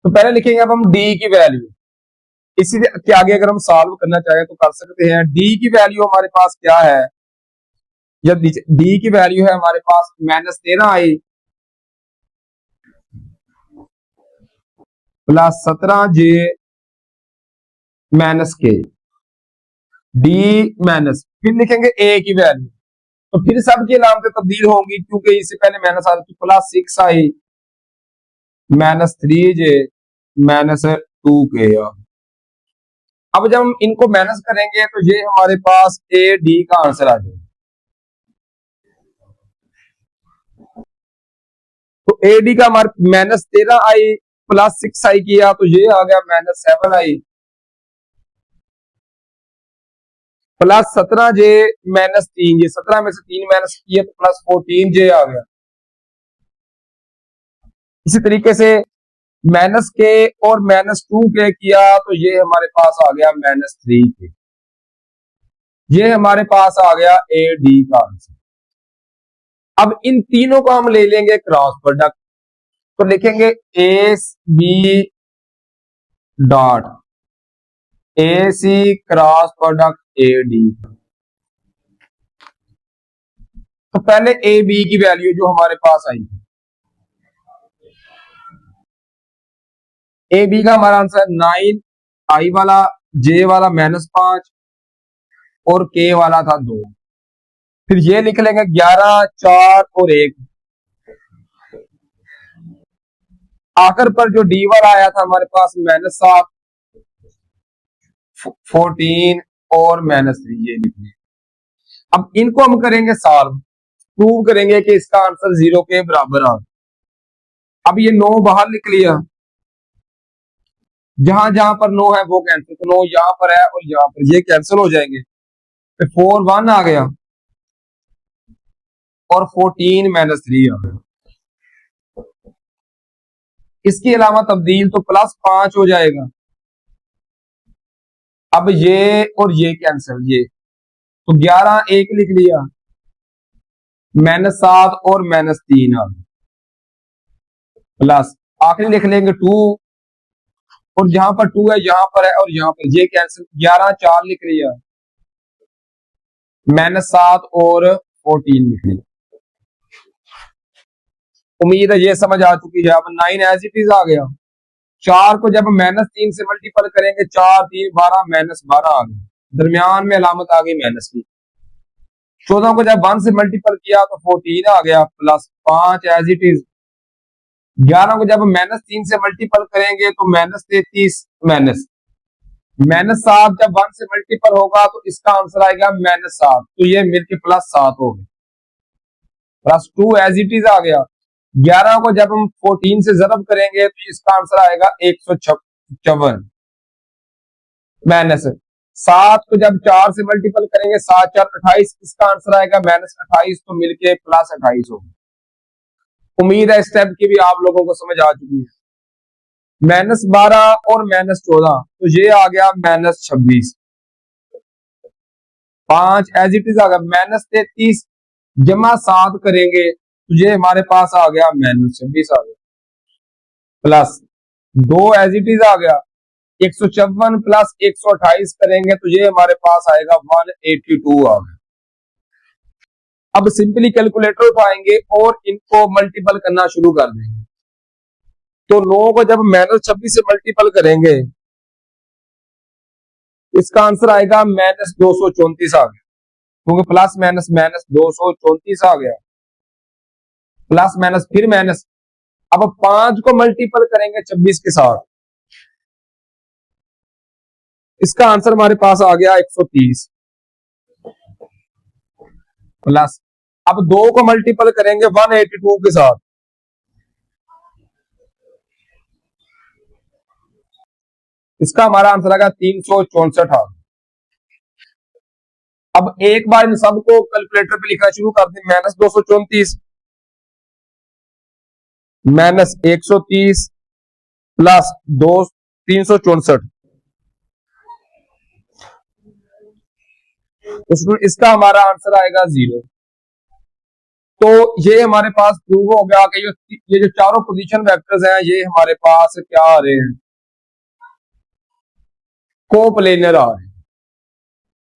तो पहले लिखेंगे अब हम डी की वैल्यू, इसी के आगे अगर हम सॉल्व करना चाहें तो कर सकते हैं। डी की वैल्यू हमारे पास क्या है, जब डी की वैल्यू है हमारे पास -13i प्लस 17j माइनस के, डी माइनस, फिर लिखेंगे ए की वैल्यू, तो फिर सबकी अलामतें तब्दील होंगी क्योंकि इससे पहले माइनस आ रही थी, प्लस 6i -3j -2k। अब जब हम इनको माइनस करेंगे तो ये हमारे पास ए डी का आंसर आ जाएगा। तो ए डी का हमारे -13i प्लस 6i किया तो ये आ गया -7i प्लस 17j -3j, 17 में से 3 माइनस किया तो प्लस 14j आ गया। इसी तरीके से माइनस के और -2k किया तो ये हमारे पास आ गया -3k। ये हमारे पास आ गया ए डी का आंसर। अब इन तीनों को हम ले लेंगे क्रॉस प्रोडक्ट, तो लिखेंगे A B dot A C cross product A D. तो पहले ए बी की वैल्यू जो हमारे पास आई, ए बी का हमारा आंसर 9, आई वाला जे वाला -5 और के वाला था 2। फिर ये लिख लेंगे 11, 4 और 1। आखिर पर जो डी वाला आया था हमारे पास -7, 14 और -3, ये लिख लिया। अब इनको हम करेंगे सॉल्व, प्रूव करेंगे कि इसका आंसर 0 के बराबर आ। अब ये 9 बाहर लिख लिया, जहां जहां पर 9 है वो कैंसिल, तो 9 यहां पर है और यहां पर, ये कैंसिल हो जाएंगे। फिर 4 1 आ गया और 14 -3 आ गया। इसके अलावा तब्दील तो +5 हो जाएगा। अब ये और ये कैंसिल, ये तो 11 1 लिख लिया, -7 और -3 आ गया, प्लस आखिरी लिख लेंगे 2, और जहां पर 2 है यहां पर है और यहां पर, ये कैंसिल, 11 4 लिख लिया, -7 और 14 लिख लिया। उम्मीद है ये समझ आ चुकी है। अब 9 एज इट इज आ गया। 4 को जब -3 से मल्टीपल करेंगे, 4 3 12 -12 आ गया, दरमियान में अलामत आ गई माइनस की। 14 को जब 1 से मल्टीपल किया तो 14 आ गया, प्लस 5 एज इट इज। 11 को जब -3 से मल्टीपल करेंगे तो -33 -7 जब 1 से मल्टीपल होगा तो इसका आंसर आएगा -7, तो ये मिलके +7 हो गया, +2 एज इट इज आ गया। 11 को जब हम 14 से जरब करेंगे तो इसका आंसर आएगा 154। माइनस 7 को जब 4 से मल्टीपल करेंगे 7 4 28, इसका आंसर आएगा माइनस 28, तो मिलके प्लस 28 होगा। उम्मीद है इस स्टेप की भी आप लोगों को समझ आ चुकी है। माइनस 12 और माइनस 14, तो ये आ गया माइनस 26। 5 एज इट इज आ गया माइनस 33, जमा 7 करेंगे तो ये हमारे पास आ गया माइनस 26 आ गया, प्लस 2 एज इट इज आ गया 154 प्लस 128 करेंगे तो ये हमारे पास आएगा 182 आ गया। अब सिंपली कैलकुलेटर उठाएंगे और इनको मल्टीपल करना शुरू कर देंगे। तो 9 को जब माइनस 26 से मल्टीपल करेंगे इसका आंसर आएगा माइनस 234 आ गया, क्योंकि प्लस माइनस माइनस 234 आ गया, प्लस माइनस फिर माइनस। अब 5 को मल्टीपल करेंगे 26 के साथ, इसका आंसर हमारे पास आ गया 130, प्लस अब 2 को मल्टीपल करेंगे 182 के साथ, इसका हमारा आंसर आएगा 364 आ। अब एक बार इन सबको कैलकुलेटर पे लिखना शुरू कर दें। माइनस 234 माइनस 130 प्लस 364, तो इसका हमारा आंसर आएगा 0। तो ये हमारे पास प्रूव हो गया कि ये जो चारों पोजीशन वेक्टर्स हैं ये हमारे पास क्या आ रहे हैं, कोप्लेनर आ रहे हैं।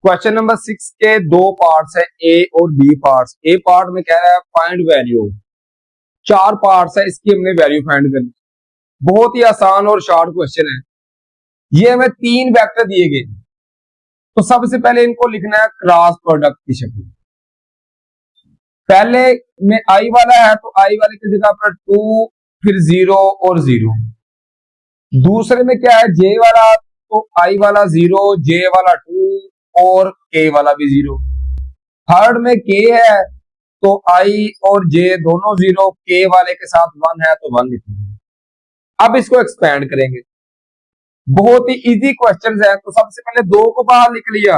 क्वेश्चन नंबर 6 के दो पार्ट्स है, ए और बी पार्ट्स। ए पार्ट में कह रहा है फाइंड वैल्यू, 4 पार्ट्स है, इसकी हमने वैल्यू फाइंड करनी। बहुत ही आसान और शॉर्ट क्वेश्चन है। ये हमें 3 वेक्टर दिए गए, तो सबसे पहले इनको लिखना है क्रॉस प्रोडक्ट की शक्ल। पहले में आई वाला है तो आई वाले की जगह पर 2 फिर 0 और 0। दूसरे में क्या है जे वाला, तो आई वाला 0, जे वाला 2 और के वाला भी 0। थर्ड में के है तो आई और जे दोनों 0, के वाले के साथ 1 है तो 1 लिखेंगे। अब इसको एक्सपेंड करेंगे, बहुत ही इजी क्वेश्चन है। तो सबसे पहले 2 को बाहर लिख लिया।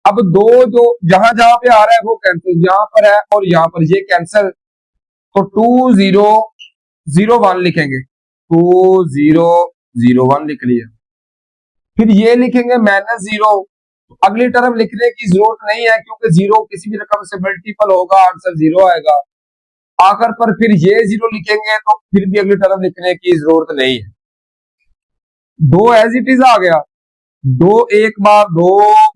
अब 2 जो जहां जहां पे आ रहा है वो कैंसिल, यहां पर है और यहां पर ये कैंसिल, तो 2 0 0 1 लिखेंगे, 2 0 0 1 लिख लिया। फिर ये लिखेंगे माइनस 0, अगली टर्म लिखने की जरूरत नहीं है क्योंकि 0 किसी भी रकम से मल्टीपल होगा, आंसर 0 आएगा। आखिर पर फिर ये 0 लिखेंगे तो फिर भी अगली टर्म लिखने की जरूरत नहीं है। 2 एज इट इज आ गया, 2 एक बार 2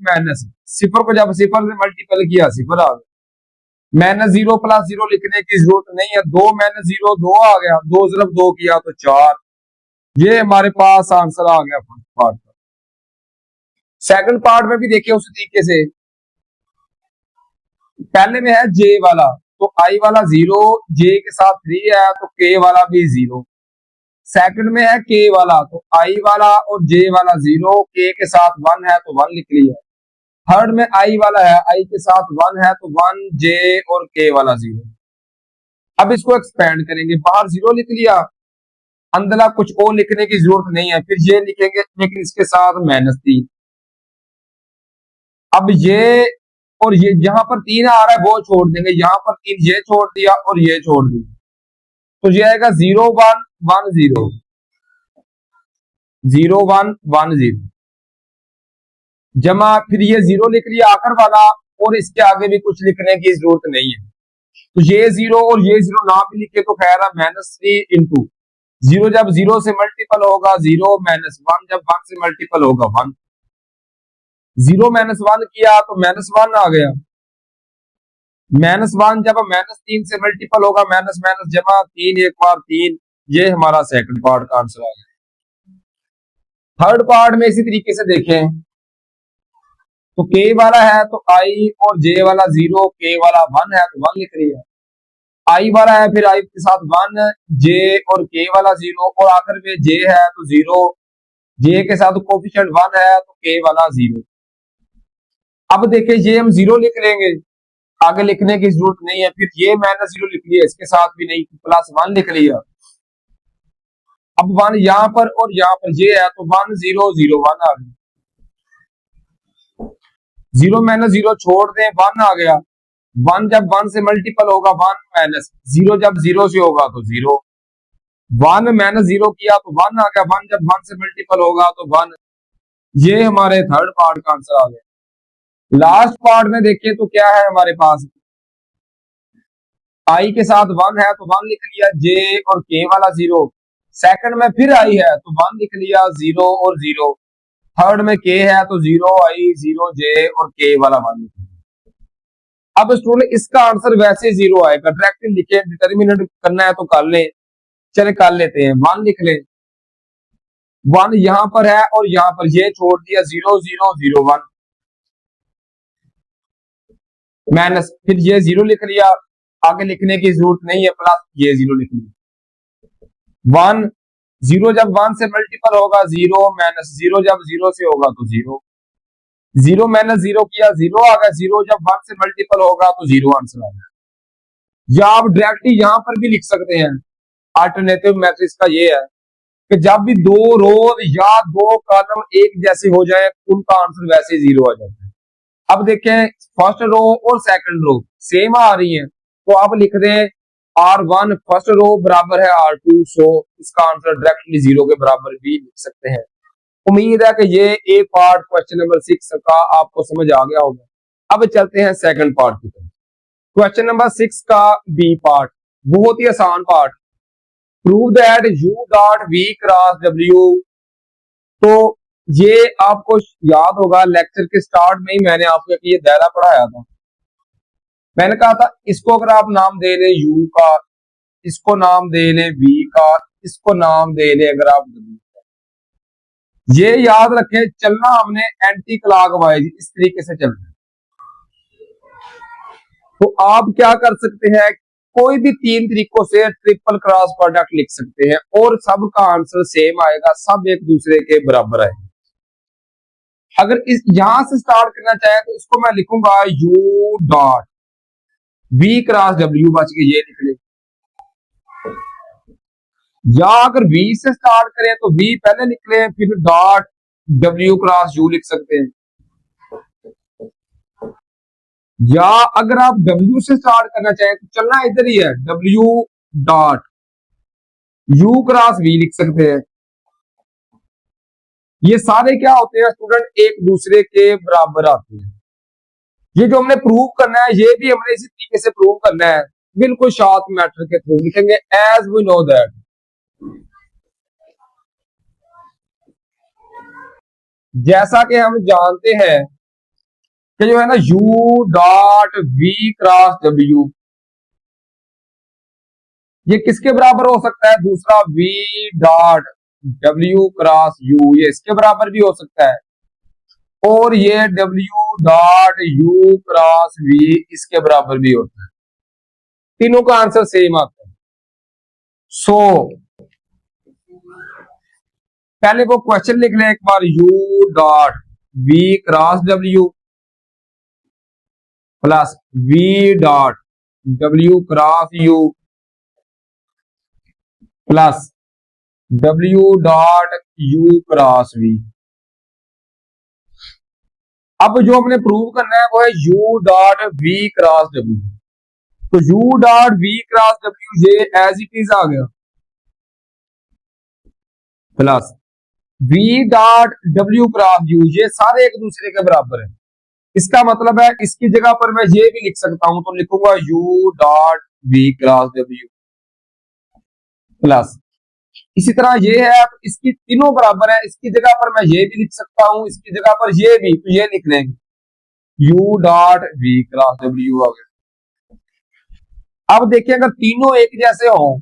माइनस, सिफर को जब सिफर से मल्टीपल किया सिफर आ गया। माइनस 0 प्लस 0 लिखने की जरूरत नहीं है, 2 माइनस 0 2 आ गया, 2 सिर्फ 2 किया तो 4। ये हमारे पास आंसर आ गया फर्स्ट पार्ट का। सेकंड पार्ट में भी देखिए उसी तरीके से, पहले में है जे वाला, तो आई वाला 0, जे के साथ 3 है तो के वाला भी 0। सेकंड में है के वाला, तो आई वाला और जे वाला 0, के के साथ 1 है तो 1 लिख लिया। थर्ड में आई वाला है, आई के साथ 1 है तो 1, जे और के वाला 0। अब इसको एक्सपेंड करेंगे, बाहर 0 लिख लिया, अंदर कुछ और लिखने की जरूरत नहीं है। फिर ये लिखेंगे लेकिन इसके साथ -3। अब ये और ये जहां पर 3 आ रहा है वो छोड़ देंगे, यहां पर 3 ये छोड़ दिया और ये छोड़ दिया, तो ये आएगा 0 1 1 0 0 1 1 0 जमा, फिर ये 0 लिख लिया आखिर वाला, और इसके आगे भी कुछ लिखने की जरूरत नहीं है। तो ये 0 और ये 0 ना भी लिखे तो खैर है, -3 इंटू 0 जब 0 से मल्टीपल होगा 0, -1 जब 1 से मल्टीपल होगा 1। 0 -1 किया तो -1 आ गया, -1 जब -3 से मल्टीपल होगा, माइनस माइनस जमा 3 एक बार 3। ये हमारा सेकंड पार्ट का आंसर आ गया। थर्ड पार्ट में इसी तरीके से देखें, तो के वाला है तो आई और जे वाला 0, के वाला 1 है तो 1 लिख लिया। आई वाला है फिर आई के साथ 1, जे और के वाला 0, और आखिर में जे है तो 0, जे के साथ कोफिशिएंट 1 है तो के वाला 0। अब देखिए ये हम 0 लिख लेंगे, आगे लिखने की जरूरत नहीं है। फिर ये -0 लिख लिया, इसके साथ भी नहीं, +1 लिख लिया। अब 1 यहां पर और यहां पर ये है, तो 1 0 0 1 आ गया। 0 माइनस 0 छोड़ दें, 1 आ गया। 1 जब 1 से मल्टीपल होगा 1 माइनस 0, जब 0 से होगा तो 0। 1 माइनस 0 किया तो 1 आ गया। 1 जब 1 से मल्टीपल होगा तो 1। ये हमारे थर्ड पार्ट का आंसर आ गया। लास्ट पार्ट में देखें तो क्या है हमारे पास, आई के साथ 1 है तो 1 लिख लिया, जे और के वाला 0। सेकंड में फिर आई है तो 1 लिख लिया, 0 और 0। थर्ड में के है तो 0 आई, 0 जे और के वाला 1 लिख लिया। अब स्टूडेंट इसका आंसर वैसे 0 आएगा। डायरेक्टली लिखे, डिटर्मिनेंट करना है तो कर ले, चले कर लेते हैं। 1 लिख ले, 1 यहां पर है और यहां पर ये छोड़ दिया, 0 0 0 1 माइनस, फिर ये 0 लिख लिया, आगे लिखने की जरूरत नहीं है, प्लस ये 0 लिख लिया। 1 0 जब 1 से मल्टीपल होगा 0 माइनस 0 जब 0 से होगा तो 0। 0 माइनस 0 किया, 0 आ गया। 0 जब 1 से मल्टीपल होगा तो 0 आंसर आ गया। या आप डायरेक्टली यहां पर भी लिख सकते हैं। अल्टरनेटिव मैट्रिक्स का ये है कि जब भी दो रो या दो कॉलम एक जैसे हो जाए, उनका आंसर वैसे 0 आ जाता है। अब देखें, फर्स्ट रो और सेकंड रो सेम आ रही है, तो आप लिख दें R1 फर्स्ट रो बराबर है R2, सो इसका आंसर डायरेक्टली 0 के बराबर भी लिख सकते हैं। उम्मीद है कि ये ए पार्ट क्वेश्चन नंबर 6 का आपको समझ आ गया होगा। अब चलते हैं सेकंड पार्ट की तरफ। क्वेश्चन नंबर 6 का बी पार्ट, बहुत ही आसान part. Prove that U dot V cross W। तो ये आपको याद होगा, लेक्चर के स्टार्ट में ही मैंने आपको ये दायरा पढ़ाया था। मैंने कहा था इसको अगर आप नाम दे लें U का, इसको नाम दे लें V का, इसको नाम दे लें अगर आप W का। ये याद रखें, चलना हमने एंटी क्लॉकवाइज इस तरीके से चलना है। तो आप क्या कर सकते हैं, कोई भी 3 तरीकों से ट्रिपल क्रॉस प्रोडक्ट लिख सकते हैं और सबका आंसर सेम आएगा, सब एक दूसरे के बराबर आएगा। अगर इस यहां से स्टार्ट करना चाहे तो इसको मैं लिखूंगा U dot V cross W, बच के ये लिख ले। या अगर V से स्टार्ट करें तो V पहले लिख लें, फिर डॉट W क्रॉस U लिख सकते हैं। या अगर आप W से स्टार्ट करना चाहें तो चलना इधर ही है, W dot U cross V लिख सकते हैं। ये सारे क्या होते हैं स्टूडेंट, एक दूसरे के बराबर आते हैं। ये जो हमने प्रूव करना है, ये भी हमने इसी तरीके से प्रूव करना है, बिल्कुल शॉर्ट मैटर के थ्रू लिखेंगे, एज वी नो दैट। जैसा कि हम जानते हैं कि जो है ना U dot V cross W, ये किसके बराबर हो सकता है, दूसरा V dot W cross U, ये इसके बराबर भी हो सकता है, और ये W dot U cross V इसके बराबर भी होता है। तीनों का आंसर सेम आता है। सो पहले वो क्वेश्चन लिख लें एक बार, U dot V cross W plus V dot W cross U plus W dot U cross V। अब जो हमने प्रूव करना है वो है U dot V cross W। तो U dot V cross W ये एज इट इज आ गया, plus V dot W cross U, ये सारे एक दूसरे के बराबर है। इसका मतलब है इसकी जगह पर मैं ये भी लिख सकता हूं, तो लिखूंगा U dot V cross W plus, इसी तरह ये है, इसकी तीनों बराबर है, इसकी जगह पर मैं ये भी लिख सकता हूं, इसकी जगह पर ये भी, तो ये लिख लेंगे U dot V cross W आ गया। अब देखिए, अगर तीनों एक जैसे हो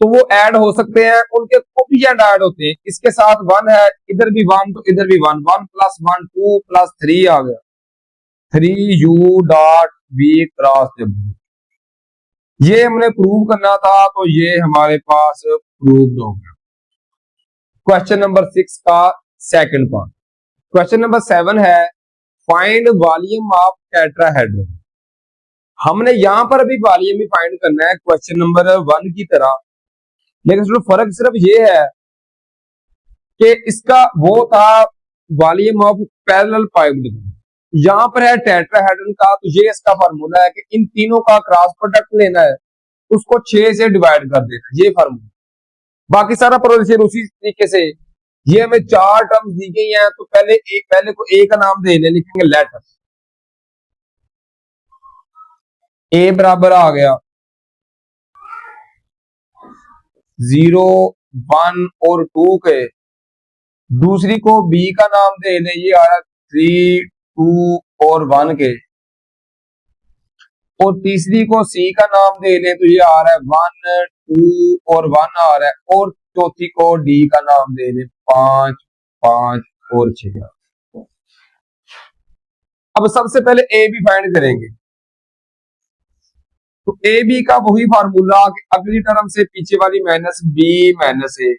तो वो ऐड हो सकते हैं, उनके कोफिशिएंट ऐड होते हैं। इसके साथ 1 है, इधर भी 1 तो इधर भी 1, 1 प्लस 1 2 प्लस 3 आ गया, 3U dot V cross W। ये हमने प्रूव करना था, तो ये हमारे पास प्रूव्ड हो गया। क्वेश्चन नंबर 6 का सेकंड पार्ट। क्वेश्चन नंबर 7 है, फाइंड वॉल्यूम ऑफ टेट्राहेड्रन। हमने यहां पर भी वॉल्यूम ही फाइंड करना है क्वेश्चन नंबर 1 की तरह। लेकिन सिर्फ फर्क सिर्फ ये है कि इसका वो था वॉल्यूम ऑफ पैरेलल पाइप्ड, यहां पर है टेट्राहेड्रन का, तो ये इसका फार्मूला है कि इन तीनों का क्रॉस प्रोडक्ट लेना है, उसको 6 से डिवाइड कर देना, ये फार्मूला। बाकी सारा प्रोसीजर उसी तरीके से। ये हमें 4 टर्म्स दी गई हैं, तो पहले को ए का नाम दे लें, लिखेंगे लेटर। ए बराबर आ गया 0, 1 और 2 के। दूसरी को बी का नाम दे लें, ये आ रहा 3, 2 और 1 के। और तीसरी को सी का नाम दे लें, तो ये आ रहा है 1, 2 और 1 आ रहा है। और चौथी को डी का नाम दे लें, 5, 5 और 6। अब सबसे पहले ए बी फाइंड करेंगे, तो ए बी का वही फार्मूला, अगली टर्म से पीछे वाली माइनस बी माइनस ए।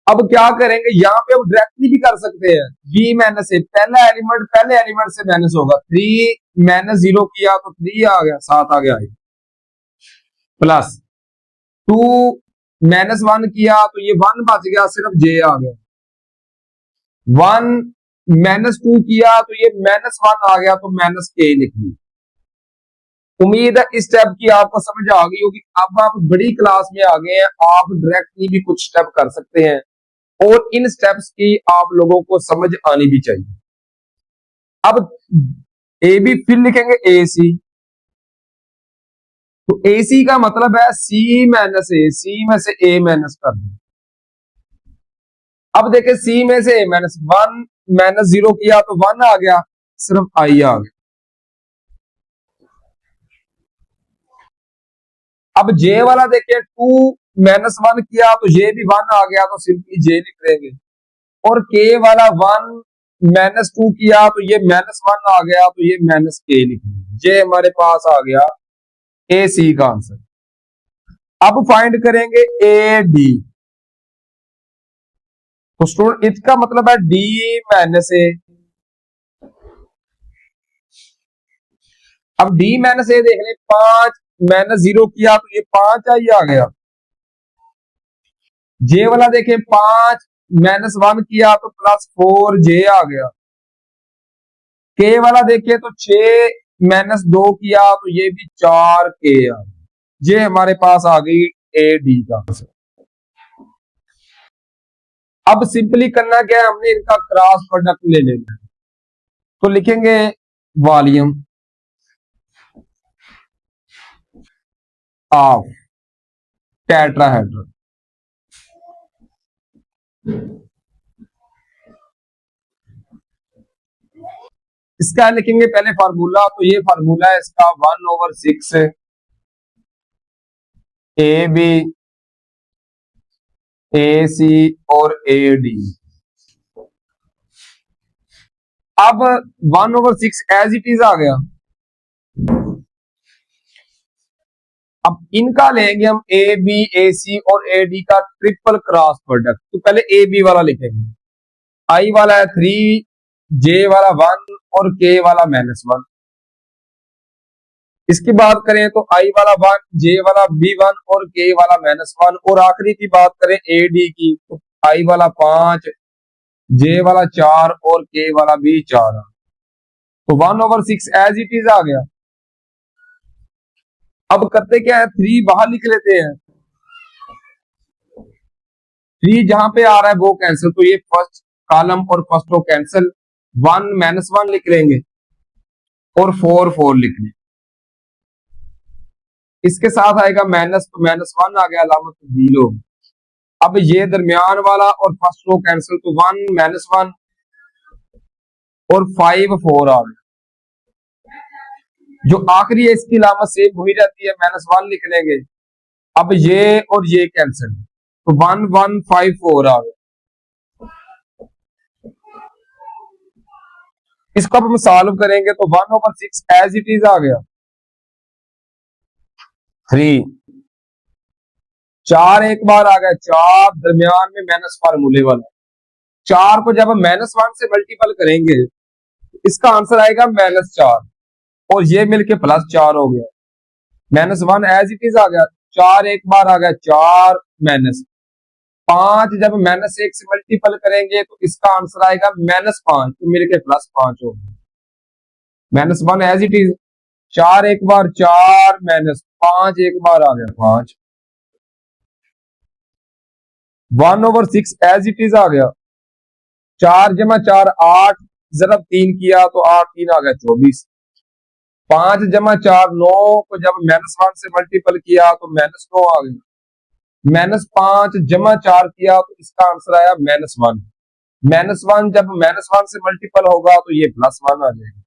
अब क्या करेंगे, यहां पे हम डायरेक्टली भी कर सकते हैं, बी माइनस ए, पहले एलिमेंट से माइनस होगा। 3 माइनस 0 किया तो 3 आ गया, 7 आ गया, प्लस 2 माइनस 1 किया तो ये 1 बच गया, सिर्फ जे आ गया। 1 माइनस 2 किया तो ये माइनस 1 आ गया, तो माइनस के लिख ली। उम्मीद है इस स्टेप की आपको समझ आ गई होगी। अब आप बड़ी क्लास में आ गए हैं, आप डायरेक्टली भी कुछ स्टेप कर सकते हैं, और इन स्टेप्स की आप लोगों को समझ आनी भी चाहिए। अब ए बी फिर लिखेंगे ए सी, तो ए सी का मतलब है सी माइनस ए, सी में से ए माइनस कर दो। अब देखें सी में से ए माइनस 1 माइनस 0 किया तो 1 आ गया, सिर्फ आई आ गया। अब जे वाला देखिए 2 माइनस 1 किया तो ये भी 1 आ गया, तो सिंपली जे लिख देंगे। और के वाला 1 माइनस 2 किया तो ये माइनस 1 आ गया, तो ये माइनस के लिख देंगे। ये हमारे पास आ गया ए सी का आंसर। अब फाइंड करेंगे ए डी, तो स्टूडेंट इसका मतलब है डी माइनस ए। अब डी माइनस ए देख ले, 5 माइनस 0 किया तो ये 5 आई आ गया। जे वाला देखें 5 माइनस 1 किया तो प्लस 4 जे आ गया। के वाला देखिए तो 6 माइनस 2 किया तो ये भी 4 के आ गया। ये हमारे पास आ गई ए डी का आंसर। अब सिंपली करना क्या है, हमने इनका क्रॉस प्रोडक्ट ले लेना है, तो लिखेंगे वॉल्यूम ऑफ टेट्राहेड्रन। इसका लिखेंगे पहले फार्मूला, तो ये फार्मूला है इसका 1/6 ए बी ए सी और ए डी। अब 1/6 एज इट इज आ गया। अब इनका लेंगे हम ए बी ए सी और ए डी का ट्रिपल क्रॉस प्रोडक्ट। तो पहले ए बी वाला लिखेंगे, आई वाला है 3, जे वाला 1 और के वाला -1। इसकी बात करें तो आई वाला 1, जे वाला B1 और के वाला -1। और आखिरी की बात करें ए डी की, तो आई वाला 5, जे वाला 4 और के वाला भी 4। तो 1/6 एज इट इज आ गया। अब करते क्या है, 3 बाहर लिख लेते हैं। 3 जहां पे आ रहा है वो कैंसिल, तो ये फर्स्ट कॉलम और फर्स्ट रो कैंसिल। 1 -1 लिख लेंगे और 4 4 लिख लेंगे। इसके साथ आएगा माइनस, तो -1 आ गया, अलामत तब्दील हो। अब ये दरमियान वाला और फर्स्ट रो कैंसिल, तो 1 -1 और 5 4 आ गया। जो आखिरी है इसकी अलामत सेम हुई रहती है, -1 लिख लेंगे। अब ये और ये कैंसिल, तो 1 1 5 4 आ गया। इसको अब हम सॉल्व करेंगे तो 1/6 एज इट इज आ गया। 3 4 एक बार आ गया, 4 दरमियान में माइनस फार्मूले वाला। 4 को जब हम -1 से मल्टीपल करेंगे, इसका आंसर आएगा -4 और ये मिलके +4 हो गया। -1 एज इट इज आ गया, 4 एक बार आ गया, 4 माइनस 5 जब -1 से मल्टीपल करेंगे तो इसका आंसर आएगा -5, तो मिलके +5 हो गया। -1 एज इट इज, 4 एक बार 4 -5 एक बार आ गया 5। 1/6 एज इट इज आ गया, 4 जमा 4 8, जरा 3 किया तो 8 3 आ गया 24। 5 जमा 4 9 को जब -1 से मल्टीपल किया तो -9 आ गया। -5 जमा 4 किया तो इसका आंसर आया -1। -1 जब -1 से मल्टीपल होगा तो ये +1 आ जाएगा।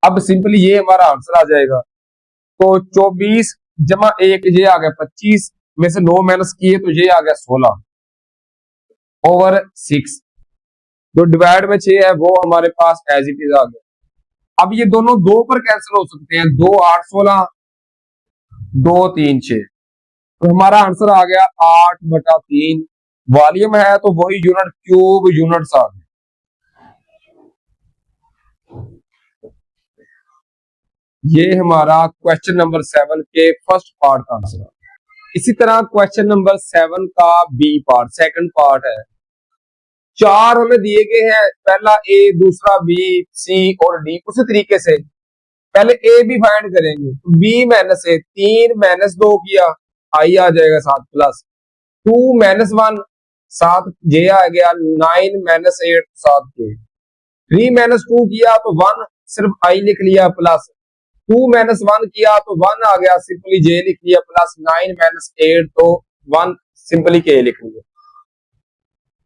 अब सिंपली ये हमारा आंसर आ जाएगा। तो 24 जमा 1 ये आ गया 25 में से 9 माइनस किए तो ये आ गया 16/6। जो डिवाइड में 6 है वो हमारे पास एज इट इज आ गया। अब ये दोनों 2 पर कैंसिल हो सकते हैं, 2 8 16, 2 3 6, तो हमारा आंसर आ गया 8/3। वॉल्यूम है तो वही यूनिट, क्यूब यूनिट्स आ गए। ये हमारा क्वेश्चन नंबर 7 के फर्स्ट पार्ट का आंसर है। इसी तरह क्वेश्चन नंबर 7 का बी पार्ट, सेकंड पार्ट है। 4 हमें दिए गए हैं, पहला ए, दूसरा बी, सी और डी। उसी तरीके से पहले ए बी फाइंड करेंगे, तो बी माइनस ए, 3 -2 किया, आई आ जाएगा 7 प्लस 2 -1 7 जे आ गया, 9 -8 7 के। 3 -2 किया तो 1 सिर्फ आई लिख लिया, प्लस 2 -1 किया तो 1 आ गया, सिंपली जे लिख लिया, प्लस 9 -8 तो 1 सिंपली के लिख लिया।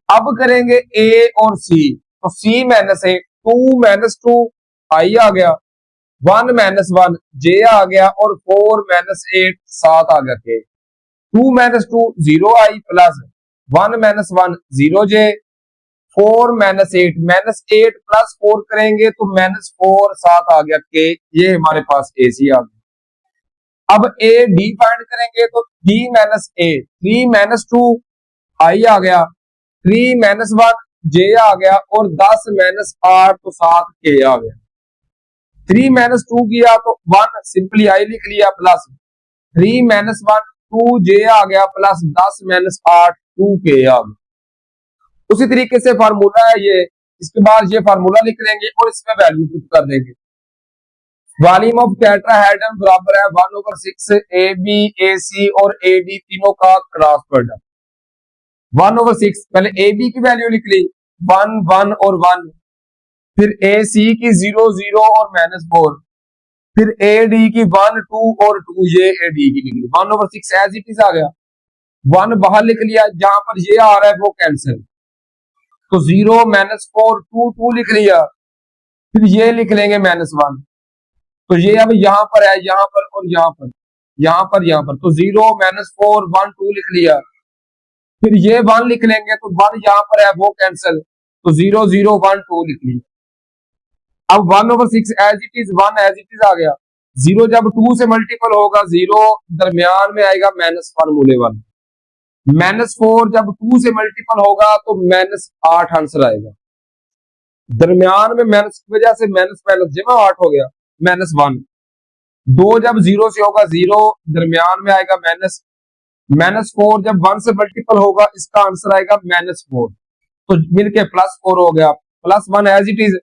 अब करेंगे ए और सी, तो सी माइनस ए, 2 -2 आई आ गया, 1 -1 जे आ गया और 4 -8 7 आ गया के। 2 -2 0 आई, प्लस 1 -1 0 जे, 4 -8 प्लस 4 करेंगे तो -4 7 आ गया के। ये हमारे पास ए सी आ गया। अब ए डी फाइंड करेंगे तो डी माइनस ए, 3 -2 आई आ गया, 3 -1 जे आ गया और 10 -8 तो 7 के आ गया। 3 -2 किया तो 1 सिंपली आई लिख लिया, प्लस 3 -1 2 जे आ गया, प्लस 10 -8 2 के आ गया। उसी तरीके से फार्मूला है ये, इसके बाद ये फार्मूला लिख लेंगे और इसमें वैल्यू पुट कर देंगे। वॉल्यूम ऑफ टेट्राहेड्रन बराबर है 1/6 ए बी ए सी और ए डी तीनों का क्रॉस प्रोडक्ट। 1/6, पहले ए बी की वैल्यू लिख ली 1 1 और 1, फिर ए सी की 0 0 और -4, फिर ए डी की 1 2 और 2, ये ए डी की लिख ली। 1/6 एज इट इज आ गया, 1 बाहर लिख लिया, जहां पर ये आ रहा है वो कैंसिल, तो 0 -4 2 2 लिख लिया, फिर ये लिख लेंगे -1, तो ये अब यहां पर है, यहां पर और यहां पर, यहां पर यहां पर, तो 0 -4 1 2 लिख लिया, फिर ये 1 लिख लेंगे तो 1 यहां पर है वो कैंसिल, तो 0 0 1 2 लिख लिया। अब 1/6 as it is 1 as it is आ गया। 0 जब 2 से मल्टीपल होगा 0 दरमियान में आएगा -1 फार्मूले 1, -4 जब 2 से मल्टीपल होगा तो -8 आंसर आएगा। दरमियान में माइनस की वजह से माइनस माइनस जमा 8 हो गया, -1। 2 जब 0 से होगा 0, दरमियान में आएगा माइनस। -4 जब 1 से मल्टीपल होगा इसका आंसर आएगा -4, तो मिलके +4 हो गया, +1 एज इट इज।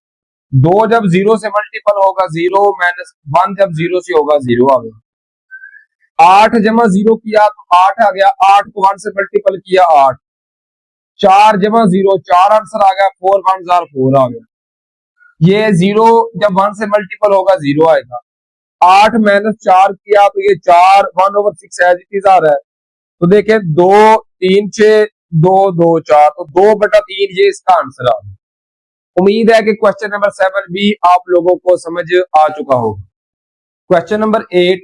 2 जब 0 से मल्टीपल होगा 0, -1 जब 0 से होगा 0 आ गया। 8 जमा 0 किया तो 8 आ गया, 8 को 1 से मल्टीपल किया 8, 4 जमा 0 4 आंसर आ गया, 4 1 4 आ गया। ये 0 जब 1 से मल्टीपल होगा 0 आएगा। 8 -4 किया तो ये 4, 1/6 एज इट इज आ रहा है, तो देखिए 2 3 6 2 2 4, तो 2/3 ये इसका आंसर आ गया। उम्मीद है कि क्वेश्चन नंबर 7 भी आप लोगों को समझ आ चुका होगा। क्वेश्चन नंबर 8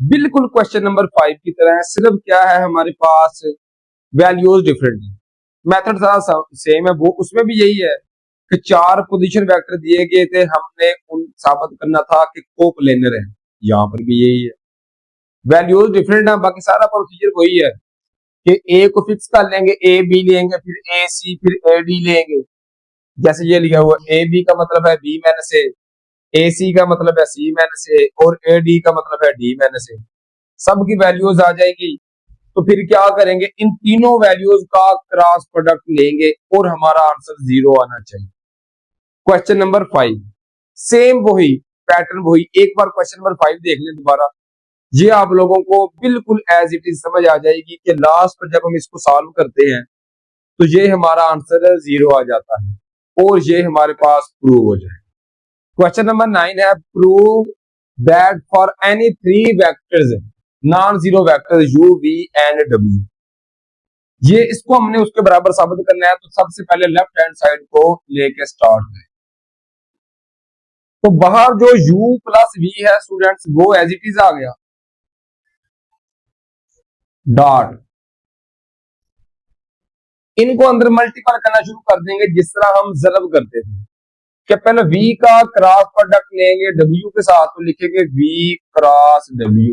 बिल्कुल क्वेश्चन नंबर 5 की तरह है, सिर्फ क्या है हमारे पास वैल्यूज डिफरेंट है, मेथड सारा सेम है। वो उसमें भी यही है कि 4 पोजीशन वेक्टर दिए गए थे, हमने उन साबित करना था कि कोप्लेनर है। यहाँ पर भी यही है, वैल्यूज डिफरेंट है, बाकी सारा प्रोसीजर वही है कि ए को फिक्स कर लेंगे, ए बी लेंगे, फिर ए सी, फिर ए डी लेंगे। जैसे ये लिखा हुआ ए बी का मतलब है बी माइनस ए, ए सी का मतलब है सी माइनस ए और ए डी का मतलब है डी माइनस ए, सब की वैल्यूज आ जाएगी। तो फिर क्या करेंगे, इन तीनों वैल्यूज का क्रॉस प्रोडक्ट लेंगे और हमारा आंसर 0 आना चाहिए। क्वेश्चन नंबर 5, सेम वही पैटर्न वही, एक बार क्वेश्चन नंबर 5 देख लें दोबारा, ये आप लोगों को बिल्कुल एज इट इज समझ आ जाएगी कि लास्ट पर जब हम इसको सॉल्व करते हैं तो ये हमारा आंसर 0 आ जाता है और ये हमारे पास प्रूव हो जाए। क्वेश्चन नंबर 9 है, prove that for any 3 vectors non zero vector u v and w, ये इसको हमने उसके बराबर साबित करना है। तो सबसे पहले लेफ्ट हैंड साइड को लेके स्टार्ट है। तो बाहर जो u प्लस v है स्टूडेंट्स वो एज इट इज आ गया, डॉट, इनको अंदर मल्टीपल करना शुरू कर देंगे जिस तरह हम ज़रब करते थे कि पहले v का क्रॉस प्रोडक्ट लेंगे w के साथ, तो लिखेंगे v क्रॉस w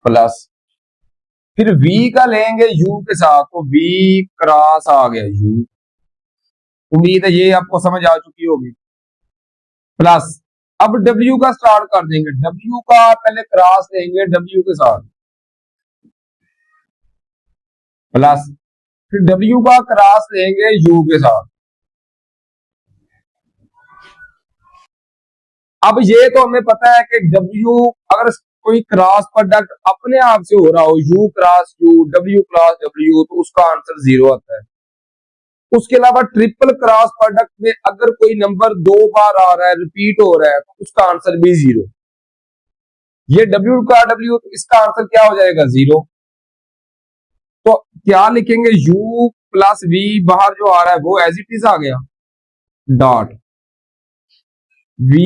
प्लस, फिर v का लेंगे u के साथ, तो v क्रॉस आ गया u, उम्मीद है ये आपको समझ आ चुकी होगी, प्लस अब w का स्टार्ट कर देंगे, w का पहले क्रॉस लेंगे w के साथ प्लस, फिर w का क्रॉस लेंगे u के साथ। अब ये तो हमें पता है कि w अगर कोई क्रॉस प्रोडक्ट अपने आप से हो रहा हो u cross u w cross w, तो उसका आंसर 0 आता है। उसके अलावा ट्रिपल क्रॉस प्रोडक्ट में अगर कोई नंबर 2 बार आ रहा है, रिपीट हो रहा है, तो उसका आंसर भी 0। ये w का w, तो इसका आंसर क्या हो जाएगा 0। तो क्या लिखेंगे, u प्लस v बाहर जो आ रहा है वो एज इट इज आ गया, डॉट v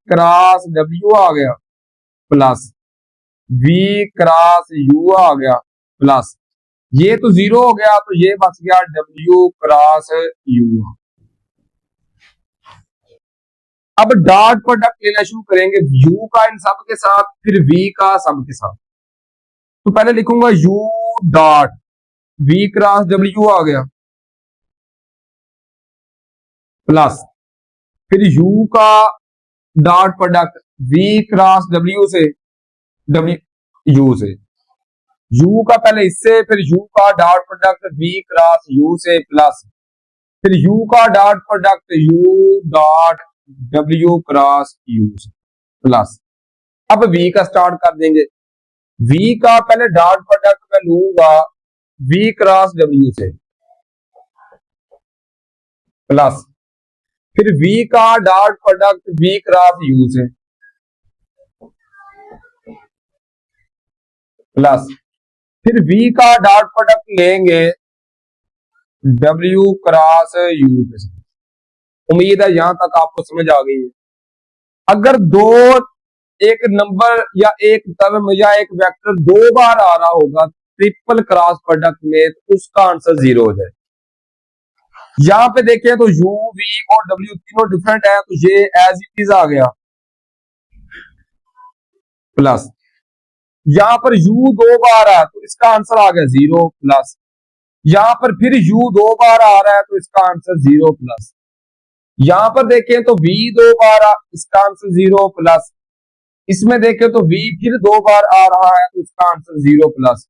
क्रॉस w आ गया प्लस v क्रॉस u आ गया प्लस, ये तो 0 हो गया तो ये बच गया w क्रॉस u। अब डॉट प्रोडक्ट लेना शुरू करेंगे u का इन सब के साथ, फिर v का सब के साथ। तो पहले लिखूंगा u dot v cross w आ गया प्लस, फिर u का dot product v cross w से w u से, u का पहले इससे, फिर u का dot product v cross u से प्लस, फिर u का dot product u dot w cross u से प्लस। अब v का स्टार्ट कर देंगे, v का पहले डॉट प्रोडक्ट मैं लूंगा v क्रॉस w से प्लस, फिर v का dot product v cross u से प्लस, फिर v का डॉट प्रोडक्ट लेंगे w क्रॉस u के साथ। उम्मीद है यहां तक आपको समझ आ गई है। अगर दो एक नंबर या एक टर्म या एक वेक्टर 2 बार आ रहा होगा ट्रिपल क्रॉस प्रोडक्ट में, तो उसका आंसर 0 हो जाए। यहां पे देखें तो u v और w तीनों डिफरेंट है, तो ये एज इट इज आ गया प्लस, यहां पर u 2 बार आ तो इसका आंसर आ गया 0 प्लस, यहां पर फिर u 2 बार आ रहा है तो इसका आंसर 0 प्लस, यहां पर देखें तो v 2 बार इसका आंसर 0 प्लस, इसमें देखें तो v फिर 2 बार आ रहा है तो इसका आंसर 0 प्लस,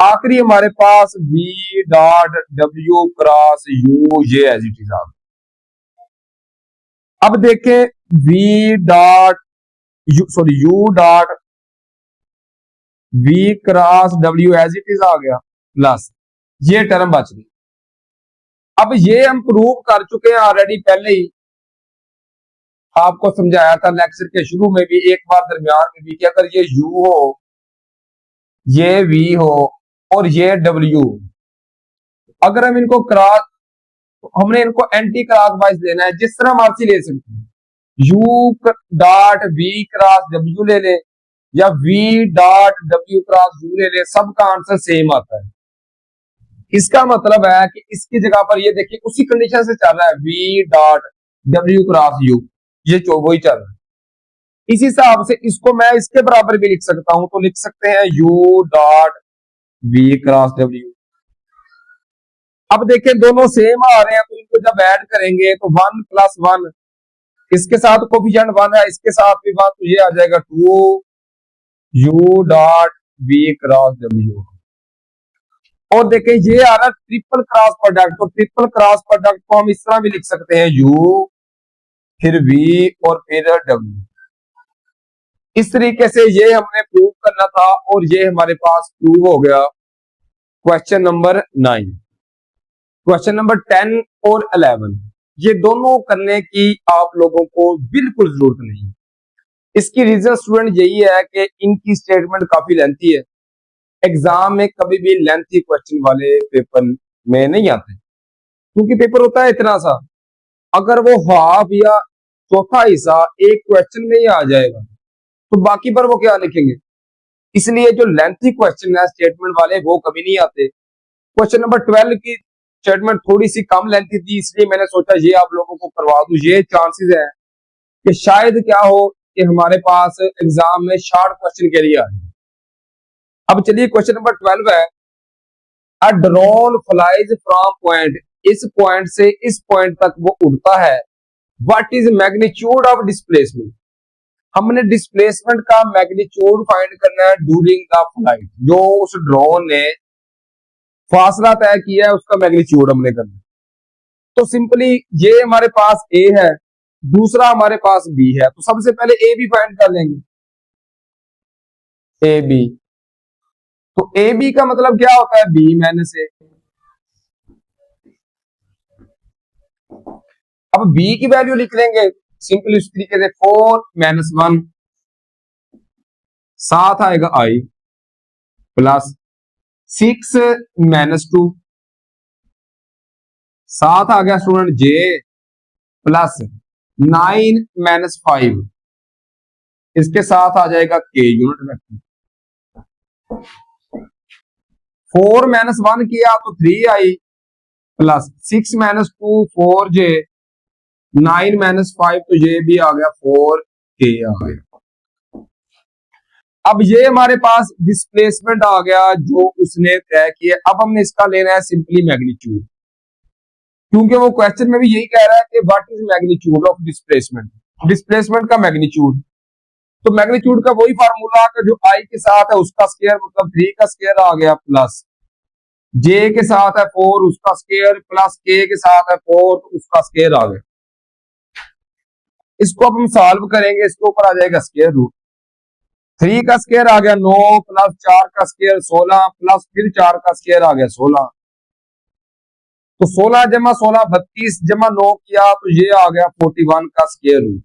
आखिरी हमारे पास v dot w cross u, ये एज इट इज आ गया। अब देखें v dot u dot v cross w as it is आ गया प्लस, ये टर्म बच गई। अब ये हम प्रूव कर चुके हैं ऑलरेडी, पहले ही आपको समझाया था लेक्चर के शुरू में भी, एक बार दरमियान में भी, कि अगर ये u हो, ये v हो और ये w, अगर हम इनको क्रॉस, हमने इनको एंटी क्लॉकवाइज लेना है, जिस तरह मर्जी ले सकते हैं, u dot v cross w ले ले या v dot w cross u ले ले, सबका आंसर सेम आता है। इसका मतलब है कि इसकी जगह पर ये देखिए उसी कंडीशन से चल रहा है, v dot w cross u, ये वही चल रहा है। इसी हिसाब से इसको मैं इसके बराबर भी लिख सकता हूं, तो लिख सकते हैं u dot v cross w। अब देखिए दोनों सेम आ रहे हैं, तो इनको जब ऐड करेंगे तो 1 प्लस 1 इसके साथ कोफिशिएंट 1 है, इसके साथ भी 1, तो ये आ जाएगा 2u dot v cross w। और देखें ये आ रहा है ट्रिपल क्रॉस प्रोडक्ट, तो ट्रिपल क्रॉस प्रोडक्ट को हम इस तरह भी लिख सकते हैं, u फिर v और फिर w। इस तरीके से ये हमने प्रूव करना था और ये हमारे पास प्रूव हो गया। Question number 9। क्वेश्चन नंबर 10 और 11 ये दोनों करने की आप लोगों को बिल्कुल जरूरत नहीं। इसकी रीजन स्टूडेंट यही है कि इनकी स्टेटमेंट काफी लेंथी है, एग्जाम में कभी भी लेंथी क्वेश्चन वाले पेपर में नहीं आते, क्योंकि पेपर होता है इतना सा, अगर वो हाफ या चौथा हिस्सा एक क्वेश्चन में ही आ जाएगा तो बाकी पर वो क्या लिखेंगे। इसलिए जो लेंथी क्वेश्चन है स्टेटमेंट वाले वो कभी नहीं आते। क्वेश्चन नंबर 12 की स्टेटमेंट थोड़ी सी कम लेंथी थी, इसलिए मैंने सोचा ये आप लोगों को करवा दूं। ये चांसेस है कि शायद क्या हो कि हमारे पास एग्जाम में शॉर्ट क्वेश्चन के लिए आ जाए। अब चलिए क्वेश्चन नंबर 12 है, a drone flies from point, इस पॉइंट से इस पॉइंट तक वो उड़ता है, what is magnitude of displacement. हमने डिस्प्लेसमेंट का मैग्नीट्यूड फाइंड करना है ड्यूरिंग द फ्लाइट, जो उस ड्रोन ने फासला तय किया है उसका मैग्नीट्यूड हमने करना है। तो सिंपली ये हमारे पास ए है, दूसरा हमारे पास बी है, तो सबसे पहले ए बी फाइंड कर लेंगे, ए बी। तो ए बी का मतलब क्या होता है, बी माइनस ए। अब बी की वैल्यू लिख लेंगे सिंपली इस तरीके से, 4 माइनस 1, साथ आएगा आई प्लस 6 माइनस 2, साथ आ गया स्टूडेंट जे प्लस 9 माइनस 5, इसके साथ आ जाएगा के यूनिट वेक्टर। 4 माइनस 1 किया तो 3 आई प्लस 6 माइनस 2 4 जे, 9 माइनस 5 तो ये भी आ गया 4 के आ गया। अब ये हमारे पास डिस्प्लेसमेंट आ गया जो उसने तय किया। अब हमने इसका लेना है सिंपली मैग्नीट्यूड, क्योंकि वो क्वेश्चन में भी यही कह रहा है कि what is magnitude of displacement, displacement का मैग्नीट्यूड। तो मैग्नीट्यूड का वही फार्मूला का जो आई के साथ है उसका स्क्वायर, मतलब 3 का स्क्वायर आ गया, प्लस जे के साथ है 4 उसका स्क्वायर, प्लस के साथ है 4 तो उसका स्क्वायर आ गया। इसको अब हम सॉल्व करेंगे, इसके ऊपर आ जाएगा स्क्वायर रूट। 3 का स्क्वायर आ गया 9 प्लस 4 का स्क्वायर 16 प्लस फिर 4 का स्क्वायर आ गया 16, तो 16 जमा 16 32 जमा 9 किया तो ये आ गया 41 का स्क्वायर रूट।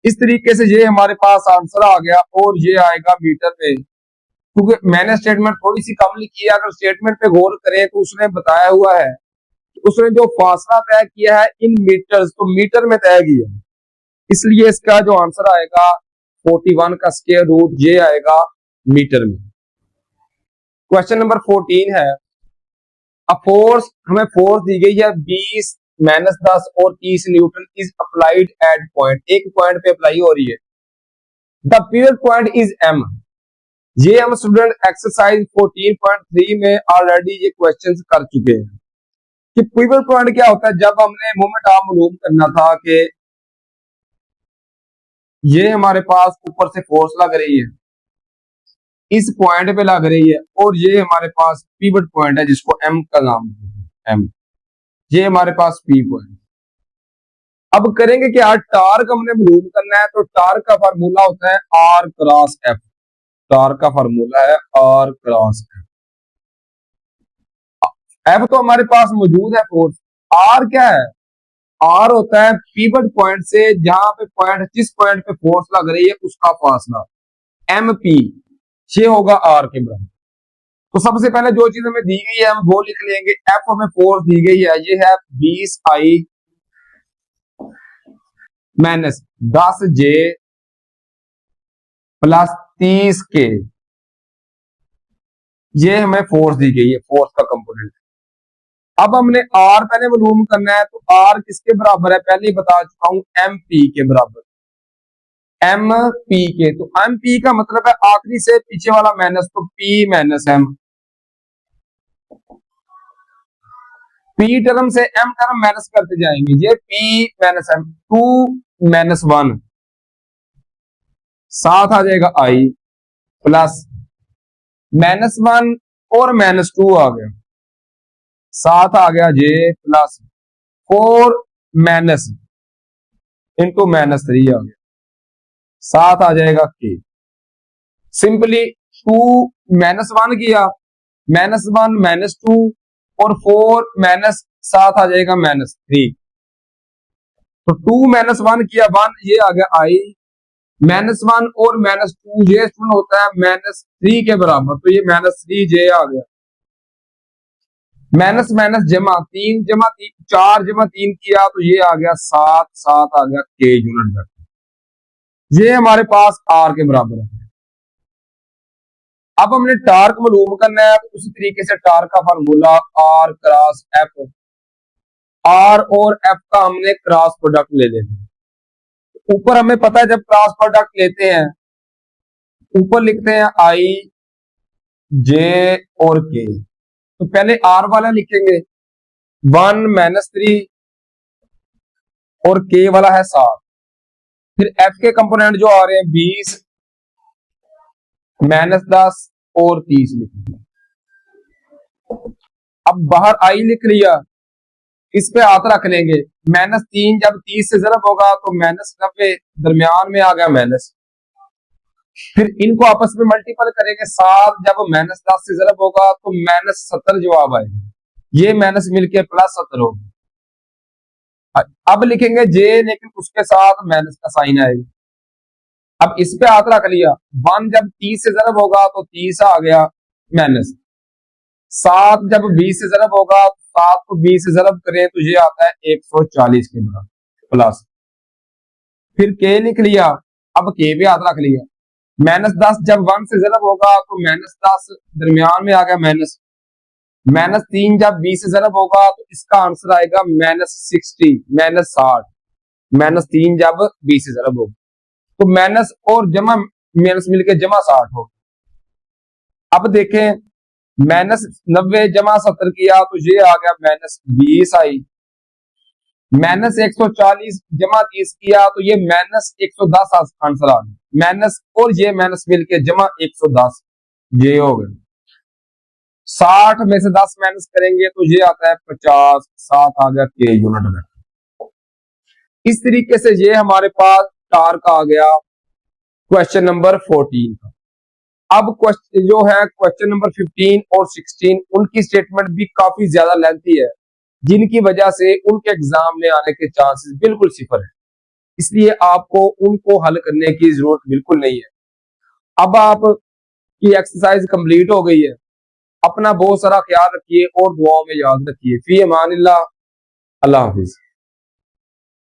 इस तरीके से ये हमारे पास आंसर आ गया और ये आएगा मीटर में, क्योंकि मैंने स्टेटमेंट थोड़ी सी कम लिखी है। अगर स्टेटमेंट पे गौर करें तो उसने बताया हुआ है, उसने जो फासला तय किया है इन मीटर्स, तो मीटर में तय किया, इसलिए इसका जो आंसर आएगा 41 का स्क्वायर रूट ये आएगा मीटर में। क्वेश्चन नंबर 14 है, फोर्स, हमें फोर्स दी गई है 20 माइनस 10 और 30 newton is applied at point, एक पॉइंट पे अप्लाई हो रही है, the pivot point is M. ये हम स्टूडेंट एक्सरसाइज 14.3 में ऑलरेडी ये क्वेश्चंस कर चुके हैं कि पिवट पॉइंट क्या होता है। जब हमने मोमेंट आर्म मालूम करना था कि ये हमारे पास ऊपर से फोर्स लग रही है, इस पॉइंट पे लग रही है, और ये हमारे पास पिवट पॉइंट है जिसको एम का नाम है, एम, ये हमारे पास पी पॉइंट। अब करेंगे क्या, टार्क हमने मालूम करना है, तो टार्क का फार्मूला होता है आर क्रॉस एफ, टार्क का फार्मूला है आर क्रॉस एफ। एफ तो हमारे पास मौजूद है फोर्स, आर क्या है, आर होता है पिवट पॉइंट से जहां पे पॉइंट, जिस पॉइंट पे फोर्स लग रही है उसका फासला, एम पी, ये होगा आर के बराबर। तो सबसे पहले जो चीज हमें दी गई है हम वो लिख लेंगे, एफ हमें फोर्स दी गई है, ये है 20 आई माइनस 10 जे प्लस 30 के, ये हमें फोर्स दी गई है, फोर्स का कंपोनेंट। अब हमने आर पहले मालूम करना है, तो आर किसके बराबर है, पहले ही बता चुका हूं, एम पी के बराबर, एम पी के। तो एम पी का मतलब है आखिरी से पीछे वाला माइनस, तो P minus M, P term से एम टर्म माइनस करते जाएंगे, ये पी माइनस एम, 2 -1, साथ आ जाएगा i प्लस -1 और -2 आ गया, साथ आ गया j प्लस 4 माइनस इंटू -3 आ गया, साथ आ जाएगा k। सिंपली 2 -1 किया, -1 -2 और 4 माइनस साथ आ जाएगा -3, तो 2 -1 किया 1, ये आ गया i, -1 और -2 ये स्टूडेंट होता है -3 के बराबर, तो ये -3j आ गया, माइनस माइनस जमा 3 जमा 3 4 जमा 3 किया तो ये आ गया 7, 7 आ गया k यूनिट वेक्टर, ये हमारे पास r के बराबर है। अब हमने टार्क मालूम करना है, तो उसी तरीके से टार्क का formula r cross f, r और f का हमने क्रॉस प्रोडक्ट ले लेना। ऊपर हमें पता है जब क्रॉस प्रोडक्ट लेते हैं ऊपर लिखते हैं i j और k, तो पहले r वाला लिखेंगे 1 -3 और k वाला है 7, फिर f के कंपोनेंट जो आ रहे हैं 20 -10 और 30 लिखेंगे। अब बाहर i लिख लिया, इस पे हाथ रख लेंगे, -3 जब 30 से जरब होगा तो -90, दरमियान में आ गया माइनस, फिर इनको आपस में मल्टीपल करेंगे, 7 जब -10 से जरब होगा तो -70 जवाब आएगा, ये माइनस मिलके +70 होगा। अब लिखेंगे j, लेकिन उसके साथ माइनस का साइन आएगा। अब इस पे हाथ रख लिया, 1 जब 30 से जरब होगा तो 30 आ गया माइनस, 7 जब 20 से जरब होगा, 7 को 20 से जरब करें तो ये आता है 140 के बराबर प्लस, फिर k लिख लिया, अब k पे हाथ रख लिया, -10 जब 1 से जरब होगा तो -10 दरमियान में आ गया माइनस, -3 जब 20 से जरब होगा तो इसका आंसर आएगा -60 -60, -3 जब 20 से जरब होगा तो माइनस और जमा माइनस मिलकर जमा 60 हो। अब देखें -90 जमा 70 किया तो ये आ गया -20 आई, -140 जमा 30 किया तो ये -110 आंसर आ गया, माइनस और ये माइनस मिलके जमा 110 ये हो गया। 60 में से 10 माइनस करेंगे तो ये आता है 50, 7 आ गया k यूनिट वेक्टर। इस तरीके से ये हमारे पास टार्क आ गया क्वेश्चन नंबर 14 का। अब क्वेश्चन जो है क्वेश्चन नंबर 15 और 16 उनकी स्टेटमेंट भी काफी ज्यादा लेंथी है, जिनकी वजह से उनके एग्जाम में आने के चांसेस बिल्कुल सिफर है, इसलिए आपको उनको हल करने की जरूरत बिल्कुल नहीं है। अब आपकी एक्सरसाइज कंप्लीट हो गई है, अपना बहुत सारा ख्याल रखिए और दुआओं में याद रखिए। फी अमानिल्लाह, अल्लाह हाफिज।